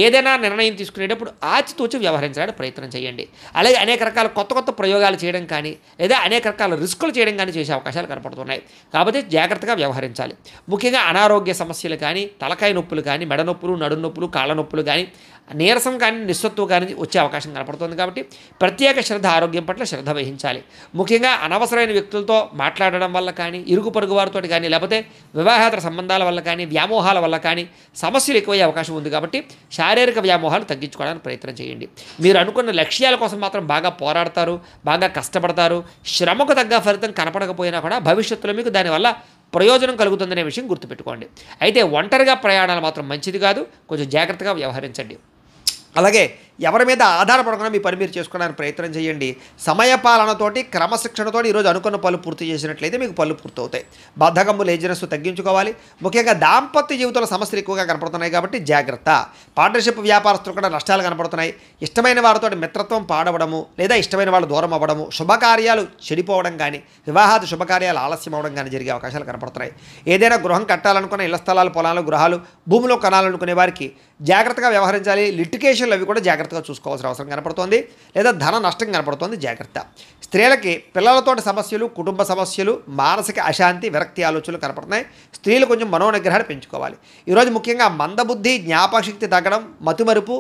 ఏదైనా నిర్ణయం తీసుకునేటప్పుడు ఆచితూచి వ్యవహరించడానికి ప్రయత్నం చేయండి. అలాగే అనేక రకాల కొత్త కొత్త ప్రయోగాలు చేయడం కానీ లేదా అనేక రకాల రిస్కులు చేయడం కానీ చేసే అవకాశాలు కనపడుతున్నాయి. కాబట్టి జాగ్రత్తగా వ్యవహరించాలి. ముఖ్యంగా అనారోగ్య సమస్యలు కానీ తలకాయ నొప్పులు కానీ మెడ నొప్పులు నడుము నొప్పులు కాళ్ళ నొప్పులు కానీ నీరసం కానీ నిస్సత్తువ కానీ వచ్చే అవకాశం కనపడుతుంది. కాబట్టి ప్రత్యేక శ్రద్ధ ఆరోగ్యం పట్ల శ్రద్ధ వహించాలి. ముఖ్యంగా అనవసరమైన వ్యక్తులతో మాట్లాడడం వల్ల కానీ ఇరుగు పొరుగు వారితో కానీ లేకపోతే వివాహేతర సంబంధాల వల్ల కానీ వ్యామోహాల వల్ల కానీ సమస్యలు ఎక్కువయ్యే అవకాశం ఉంది. కాబట్టి శారీరక వ్యామోహాలు తగ్గించుకోవడానికి ప్రయత్నం చేయండి. మీరు అనుకున్న లక్ష్యాల కోసం మాత్రం బాగా పోరాడతారు, బాగా కష్టపడతారు. శ్రమకు తగ్గ ఫలితం కనపడకపోయినా కూడా భవిష్యత్తులో మీకు దానివల్ల ప్రయోజనం కలుగుతుందనే విషయం గుర్తుపెట్టుకోండి. అయితే ఒంటరిగా ప్రయాణాలు మాత్రం మంచిది కాదు, కొంచెం జాగ్రత్తగా వ్యవహరించండి. అలాగే ఎవరి మీద ఆధారపడకుండా మీ పని మీరు చేసుకోవడానికి ప్రయత్నం చేయండి. సమయపాలనతోటి క్రమశిక్షణతోటి ఈరోజు అనుకున్న పనులు పూర్తి చేసినట్లయితే మీకు పనులు పూర్తవుతాయి. బద్ధకము లేజినెస్ తగ్గించుకోవాలి. ముఖ్యంగా దాంపత్య జీవితంలో సమస్యలు ఎక్కువగా కనపడుతున్నాయి కాబట్టి జాగ్రత్త. పార్ట్నర్షిప్ వ్యాపారస్తులు కూడా నష్టాలు కనపడుతున్నాయి. ఇష్టమైన వారితో మిత్రత్వం పాడవడము లేదా ఇష్టమైన వాళ్ళు దూరం అవ్వడము, శుభకార్యాలు చెడిపోవడం కానీ వివాహాది శుభకార్యాలు ఆలస్యం అవ్వడం కానీ జరిగే అవకాశాలు కనపడుతున్నాయి. ఏదైనా గృహం కట్టాలనుకున్న ఇళ్ల స్థలాలు పొలాలు గృహాలు భూమిలో కొనాలనుకునే వారికి జాగ్రత్తగా వ్యవహరించాలి. లిటికేషన్లు అవి కూడా జాగ్రత్తగా చూసుకోవాల్సిన అవసరం కనపడుతోంది. లేదా ధన నష్టం కనపడుతోంది, జాగ్రత్త. స్త్రీలకి పిల్లలతోటి సమస్యలు, కుటుంబ సమస్యలు, మానసిక అశాంతి, విరక్తి ఆలోచనలు కనపడుతున్నాయి. స్త్రీలు కొంచెం మనోనిగ్రహాన్ని పెంచుకోవాలి. ఈరోజు ముఖ్యంగా మందబుద్ధి, జ్ఞాపకశక్తి తగ్గడం, మతిమరుపు,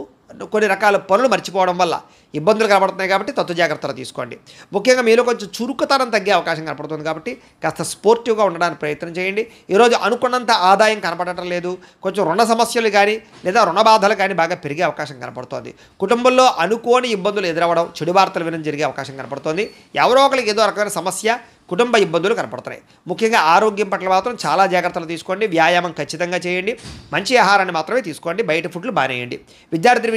కొన్ని రకాల పనులు మర్చిపోవడం వల్ల ఇబ్బందులు కనబడుతున్నాయి. కాబట్టి తత్వ జాగ్రత్తలు తీసుకోండి. ముఖ్యంగా మీలో కొంచెం చురుకుతనం తగ్గే అవకాశం కనపడుతుంది. కాబట్టి కాస్త స్పోర్టివ్గా ఉండడానికి ప్రయత్నం చేయండి. ఈరోజు అనుకున్నంత ఆదాయం కనపడటం లేదు. కొంచెం రుణ సమస్యలు కానీ లేదా రుణ బాధలు కానీ బాగా పెరిగే అవకాశం కనపడుతోంది. కుటుంబంలో అనుకోని ఇబ్బందులు ఎదురవ్వడం, చెడు వార్తలు వినడం జరిగే అవకాశం కనపడుతోంది. ఎవరో ఒకరికి ఏదో రకమైన సమస్య, కుటుంబ ఇబ్బందులు కనపడుతున్నాయి. ముఖ్యంగా ఆరోగ్యం పట్ల మాత్రం చాలా జాగ్రత్తలు తీసుకోండి. వ్యాయామం ఖచ్చితంగా చేయండి. మంచి ఆహారాన్ని మాత్రమే తీసుకోండి. బయట ఫుడ్లు బానేయండి.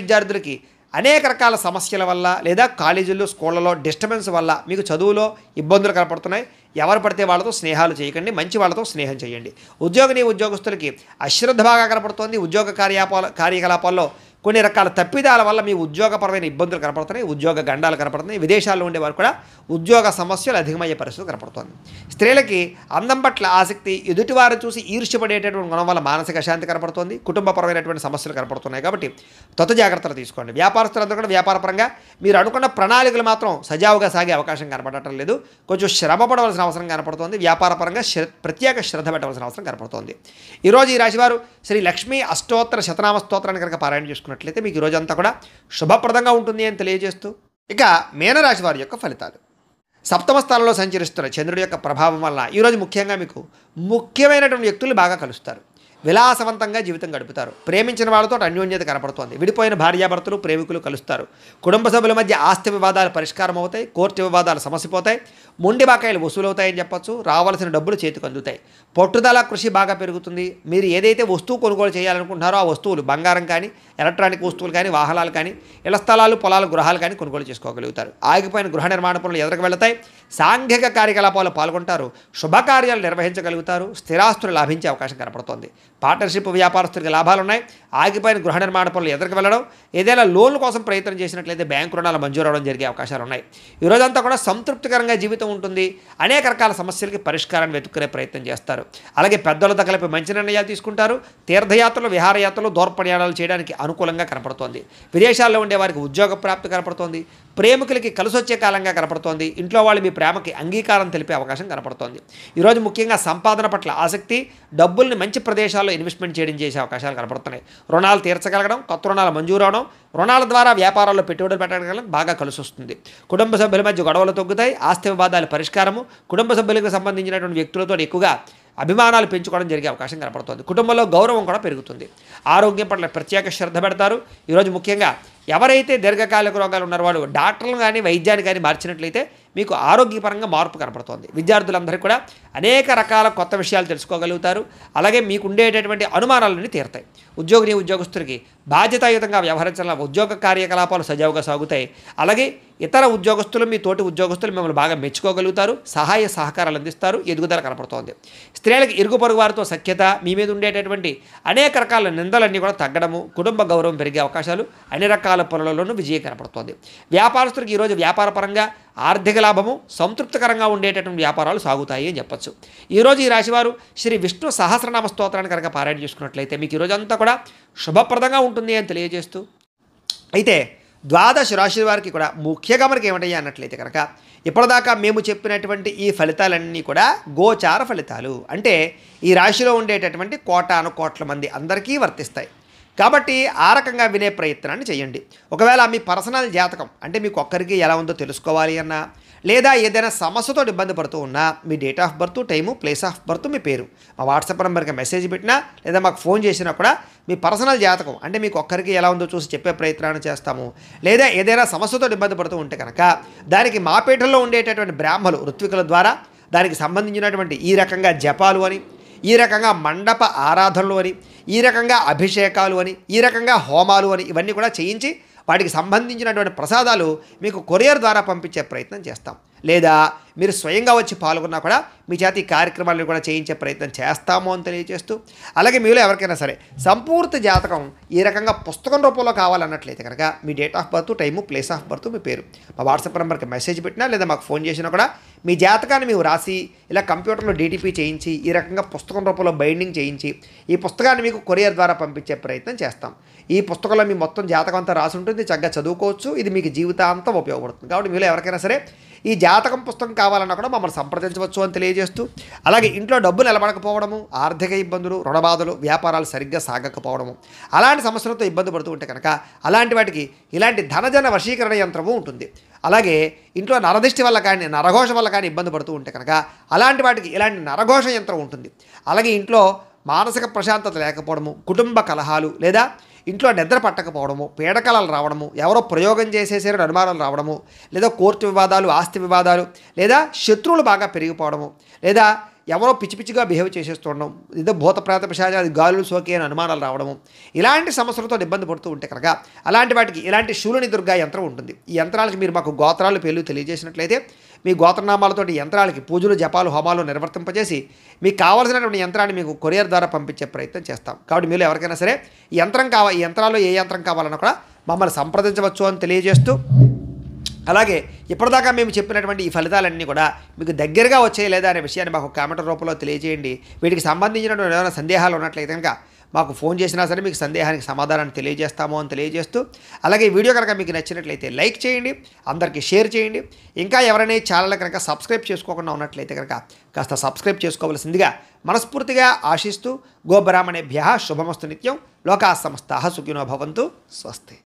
విద్యార్థులకి అనేక రకాల సమస్యల వల్ల లేదా కాలేజీల్లో స్కూళ్ళలో డిస్టర్బెన్స్ వల్ల మీకు చదువులో ఇబ్బందులు కనపడుతున్నాయి. ఎవరు పడితే వాళ్ళతో స్నేహాలు చేయకండి, మంచి వాళ్ళతో స్నేహం చేయండి. ఉద్యోగస్తులకి అశ్రద్ధ బాగా కనపడుతోంది. ఉద్యోగ కార్యకలాపాల్లో కొన్ని రకాల తప్పిదాల వల్ల మీ ఉద్యోగపరమైన ఇబ్బందులు కనపడుతున్నాయి. ఉద్యోగ గండాలు కనపడుతున్నాయి. విదేశాల్లో ఉండేవారు కూడా ఉద్యోగ సమస్యలు అధికమయ్యే పరిస్థితి కనపడుతుంది. స్త్రీలకి అందం పట్ల ఆసక్తి, ఎదుటివారు చూసి ఈర్ష్యపడేటటువంటి గుణం వల్ల మానసిక అశాంతి కనపడుతుంది. కుటుంబపరమైనటువంటి సమస్యలు కనపడుతున్నాయి. కాబట్టి తొత్త జాగ్రత్తలు తీసుకోండి. వ్యాపారస్తులందరూ కూడా వ్యాపారపరంగా మీరు అనుకున్న ప్రణాళికలు మాత్రం సజావుగా సాగే అవకాశం కనపడటం లేదు. కొంచెం శ్రమ పడవలసిన అవసరం కనపడుతుంది. వ్యాపారపరంగా ప్రత్యేక శ్రద్ధ పెట్టవలసిన అవసరం కనపడుతుంది. ఈరోజు ఈ రాశివారు శ్రీ లక్ష్మీ అష్టోత్తర శతనామ స్తోత్రాన్ని కనుక పారాయణ చేసుకున్నట్లయితే మీకు ఈ రోజంతా కూడా శుభప్రదంగా ఉంటుంది అని తెలియజేస్తూ, ఇక మీనరాశి వారి యొక్క ఫలితాలు. సప్తమ స్థానంలో సంచరిస్తున్న చంద్రుడి యొక్క ప్రభావం వల్ల ఈరోజు ముఖ్యంగా మీకు ముఖ్యమైనటువంటి వ్యక్తులు బాగా కలుస్తారు. విలాసవంతంగా జీవితం గడుపుతారు. ప్రేమించిన వాళ్ళతో అన్యోన్యత కనపడుతోంది. విడిపోయిన భార్యాభర్తలు ప్రేమికులు కలుస్తారు. కుటుంబ సభ్యుల మధ్య ఆస్తి వివాదాలు పరిష్కారం అవుతాయి. కోర్టు వివాదాలు సమసిపోతాయి. మొండి బాకాయలు వసూలవుతాయని చెప్పచ్చు. రావాల్సిన డబ్బులు చేతికి అందుతాయి. పట్టుదల కృషి బాగా పెరుగుతుంది. మీరు ఏదైతే వస్తువు కొనుగోలు చేయాలనుకుంటున్నారో ఆ వస్తువులు బంగారం కానీ ఎలక్ట్రానిక్ వస్తువులు కానీ వాహనాలు కానీ ఇళ్ల స్థలాలు పొలాలు గృహాలు కానీ కొనుగోలు చేసుకోగలుగుతారు. ఆగిపోయిన గృహ నిర్మాణ పనులు ఎదురుకు వెళతాయి. సాంఘిక కార్యకలాపాలు పాల్గొంటారు. శుభకార్యాలు నిర్వహించగలుగుతారు. స్థిరాస్తులు లాభించే అవకాశం కనపడుతోంది. పార్ట్నర్షిప్ వ్యాపారస్తులకు లాభాలు ఉన్నాయి. ఆగిపోయిన గృహ నిర్మాణ పనులు ఎదురుకు వెళ్ళడం, ఏదైనా లోన్ల కోసం ప్రయత్నం చేసినట్లయితే బ్యాంకు రుణాలు మంజూరు అవడం జరిగే అవకాశాలు ఉన్నాయి. ఈరోజంతా కూడా సంతృప్తికరంగా జీవితం ఉంటుంది. అనేక రకాల సమస్యలకి పరిష్కారాన్ని వెతుక్కునే ప్రయత్నం చేస్తారు. అలాగే పెద్దలతో కలిపి మంచి నిర్ణయాలు తీసుకుంటారు. తీర్థయాత్రలు, విహారయాత్రలు, దూర ప్రయాణాలు చేయడానికి అనుకూలంగా కనపడుతోంది. విదేశాల్లో ఉండే వారికి ఉద్యోగ ప్రాప్తి కనపడుతోంది. ప్రేమికులకి కలిసొచ్చే కాలంగా కనపడుతోంది. ఇంట్లో వాళ్ళు మీ ప్రేమకి అంగీకారం తెలిపే అవకాశం కనపడుతోంది. ఈరోజు ముఖ్యంగా సంపాదన పట్ల ఆసక్తి, డబ్బుల్ని మంచి ప్రదేశాల్లో ఇన్వెస్ట్మెంట్ చేయడం చేసే అవకాశాలు కనపడుతున్నాయి. రుణాలు తీర్చగలగడం, కొత్త రుణాలు మంజూరు అవడం, రుణాల ద్వారా వ్యాపారాల్లో పెట్టుబడులు పెట్టడం బాగా కలిసి వస్తుంది. కుటుంబ సభ్యుల మధ్య గొడవలు తగ్గుతాయి. ఆస్తి వివాదాల పరిష్కారము, కుటుంబ సభ్యులకు సంబంధించినటువంటి వ్యక్తులతో ఎక్కువగా అభిమానాలు పెంచుకోవడం జరిగే అవకాశం కనపడుతుంది. కుటుంబంలో గౌరవం కూడా పెరుగుతుంది. ఆరోగ్యం పట్ల ప్రత్యేక శ్రద్ధ పెడతారు. ఈరోజు ముఖ్యంగా ఎవరైతే దీర్ఘకాలిక రోగాలు ఉన్నారో వాళ్ళు డాక్టర్లు కానీ వైద్యాన్ని కానీ మార్చినట్లయితే మీకు ఆరోగ్యపరంగా మార్పు కనపడుతోంది. విద్యార్థులందరికీ కూడా అనేక రకాల కొత్త విషయాలు తెలుసుకోగలుగుతారు. అలాగే మీకు ఉండేటటువంటి అనుమానాలన్నీ తీరుతాయి. ఉద్యోగస్తులకి బాధ్యతాయుతంగా వ్యవహరించాలని ఉద్యోగ కార్యకలాపాలు సజావుగా సాగుతాయి. అలాగే ఇతర ఉద్యోగస్తులు, మీ తోటి ఉద్యోగస్తులు మిమ్మల్ని బాగా మెచ్చుకోగలుగుతారు, సహాయ సహకారాలు అందిస్తారు, ఎదుగుదల కనపడుతోంది. స్త్రీలకు ఇరుగు పొరుగు వారితో సఖ్యత, మీ మీద ఉండేటటువంటి అనేక రకాల నిందలన్నీ కూడా తగ్గడము, కుటుంబ గౌరవం పెరిగే అవకాశాలు, అన్ని రకాల పనులలోనూ విజయం కనపడుతోంది. వ్యాపారస్తులకు ఈరోజు వ్యాపారపరంగా ఆర్థిక లాభము, సంతృప్తికరంగా ఉండేటటువంటి వ్యాపారాలు సాగుతాయి అని చెప్పచ్చు. ఈరోజు ఈ రాశివారు శ్రీ విష్ణు సహస్రనామ స్తోత్రాన్ని కనుక పారాయణ చేసుకున్నట్లయితే మీకు ఈరోజు అంతా కూడా శుభప్రదంగా ఉంటుంది అని తెలియజేస్తూ, అయితే ద్వాదశ రాశి వారికి కూడా ముఖ్యంగా మనకి ఏమిటయ్యా అన్నట్లయితే కనుక ఇప్పటిదాకా మేము చెప్పినటువంటి ఈ ఫలితాలన్నీ కూడా గోచార ఫలితాలు, అంటే ఈ రాశిలో ఉండేటటువంటి కోటాను కోట్ల మంది అందరికీ వర్తిస్తాయి. కాబట్టి ఆ రకంగా వినే ప్రయత్నాన్ని చేయండి. ఒకవేళ మీ పర్సనల్ జాతకం అంటే మీకు ఒక్కరికి ఎలా ఉందో తెలుసుకోవాలి అన్నా, లేదా ఏదైనా సమస్యతో ఇబ్బంది పడుతూ ఉన్నా మీ date of birth, time, place of birth, మీ పేరు మా వాట్సాప్ నెంబర్కి మెసేజ్ పెట్టినా లేదా మాకు ఫోన్ చేసినా కూడా మీ పర్సనల్ జాతకం అంటే మీకు ఒక్కరికి ఎలా ఉందో చూసి చెప్పే ప్రయత్నాన్ని చేస్తాము. లేదా ఏదైనా సమస్యతో ఇబ్బంది పడుతూ ఉంటే కనుక దానికి మా పీఠంలో ఉండేటటువంటి బ్రాహ్మలు, ఋత్వికుల ద్వారా దానికి సంబంధించినటువంటి ఈ రకంగా జపాలు అని, ఈ రకంగా మండప ఆరాధనలు అని, ఈ రకంగా అభిషేకాలు అని, ఈ రకంగా హోమాలు అని ఇవన్నీ కూడా చేయించి వాటికి సంబంధించినటువంటి ప్రసాదాలు మీకు కొరియర్ ద్వారా పంపించే ప్రయత్నం చేస్తాం. లేదా మీరు స్వయంగా వచ్చి పాల్గొన్నా కూడా మీ చేత ఈ కార్యక్రమాలను కూడా చేయించే ప్రయత్నం చేస్తాము అని తెలియజేస్తూ, అలాగే మీలో ఎవరికైనా సరే సంపూర్తి జాతకం ఈ రకంగా పుస్తకం రూపంలో కావాలన్నట్లయితే కనుక మీ date of birth, time, place of birth, మీ పేరు మా వాట్సాప్ నెంబర్కి మెసేజ్ పెట్టినా లేదా మాకు ఫోన్ చేసినా కూడా మీ జాతకాన్ని మేము రాసి ఇలా కంప్యూటర్లో డీటీపీ చేయించి ఈ రకంగా పుస్తకం రూపంలో బైండింగ్ చేయించి ఈ పుస్తకాన్ని మీకు కొరియర్ ద్వారా పంపించే ప్రయత్నం చేస్తాం. ఈ పుస్తకంలో మీ మొత్తం జాతకం అంతా రాసి ఉంటుంది, చక్కగా చదువుకోవచ్చు. ఇది మీకు జీవితాంతం ఉపయోగపడుతుంది. కాబట్టి మీలో ఎవరికైనా సరే ఈ జాతకం పుస్తకం కావాలన్నా కూడా మమ్మల్ని సంప్రదించవచ్చు అని తెలియజేస్తూ, అలాగే ఇంట్లో డబ్బు నిలబడకపోవడము, ఆర్థిక ఇబ్బందులు, రుణబాధలు, వ్యాపారాలు సరిగ్గా సాగకపోవడము, అలాంటి సమస్యలతో ఇబ్బంది పడుతూ ఉంటే కనుక అలాంటి వాటికి ఇలాంటి ధనజన వశీకరణ యంత్రము ఉంటుంది. అలాగే ఇంట్లో నరదిష్టి వల్ల కానీ, నరఘోష వల్ల కానీ ఇబ్బంది పడుతూ ఉంటే కనుక అలాంటి వాటికి ఇలాంటి నరఘోష యంత్రం ఉంటుంది. అలాగే ఇంట్లో మానసిక ప్రశాంతత లేకపోవడము, కుటుంబ కలహాలు, లేదా ఇంట్లో నిద్ర పట్టకపోవడము, పీడకలలు రావడము, ఎవరో ప్రయోగం చేసేసారని అనుమానాలు రావడము, లేదా కోర్టు వివాదాలు, ఆస్తి వివాదాలు, లేదా శత్రువులు బాగా పెరిగిపోవడము, లేదా ఎవరో పిచ్చి పిచ్చిగా బిహేవ్ చేసేస్తుండడం, ఏదో భూత ప్రేత పిశాచాలు గాలులు సోకి అని అనుమానాలు రావడము, ఇలాంటి సమస్యలతో ఇబ్బంది పడుతూ ఉంటే కనుక అలాంటి వాటికి ఇలాంటి శూలిని దుర్గా యంత్రం ఉంటుంది. ఈ యంత్రాలకి మీరు మాకు గోత్రాలు పేర్లు తెలియజేసినట్లయితే మీ గోత్రనామాలతోటి యంత్రాలకి పూజలు, జపాలు, హోమాలు నిర్వర్తింపజేసి మీకు కావాల్సినటువంటి యంత్రాన్ని మీకు కొరియర్ ద్వారా పంపించే ప్రయత్నం చేస్తాం. కాబట్టి మీరు ఎవరికైనా సరే ఈ యంత్రాల్లో ఏ యంత్రం కావాలన్నా కూడా మమ్మల్ని సంప్రదించవచ్చు అని తెలియజేస్తూ, అలాగే ఇప్పటిదాకా మేము చెప్పినటువంటి ఈ ఫలితాలన్నీ కూడా మీకు దగ్గరగా వచ్చాయి లేదా అనే విషయాన్ని మాకు కామెంట్ రూపంలో తెలియజేయండి. వీటికి సంబంధించినటువంటి ఏమైనా సందేహాలు ఉన్నట్లయితే కనుక మాకు ఫోన్ చేసినా సరే మీకు సందేహానికి సమాధానాన్ని తెలియజేస్తాము అని తెలియజేస్తూ, అలాగే ఈ వీడియో కనుక మీకు నచ్చినట్లయితే లైక్ చేయండి, అందరికీ షేర్ చేయండి. ఇంకా ఎవరైనా ఛానల్ కనుక సబ్స్క్రైబ్ చేసుకోకుండా ఉన్నట్లయితే కనుక కాస్త సబ్స్క్రైబ్ చేసుకోవాల్సిందిగా మనస్ఫూర్తిగా ఆశిస్తూ, గోబ్రాహ్మణేభ్యః శుభమస్తు నిత్యం. లోకా సమస్తాః సుఖినో భవంతు. స్వస్తి.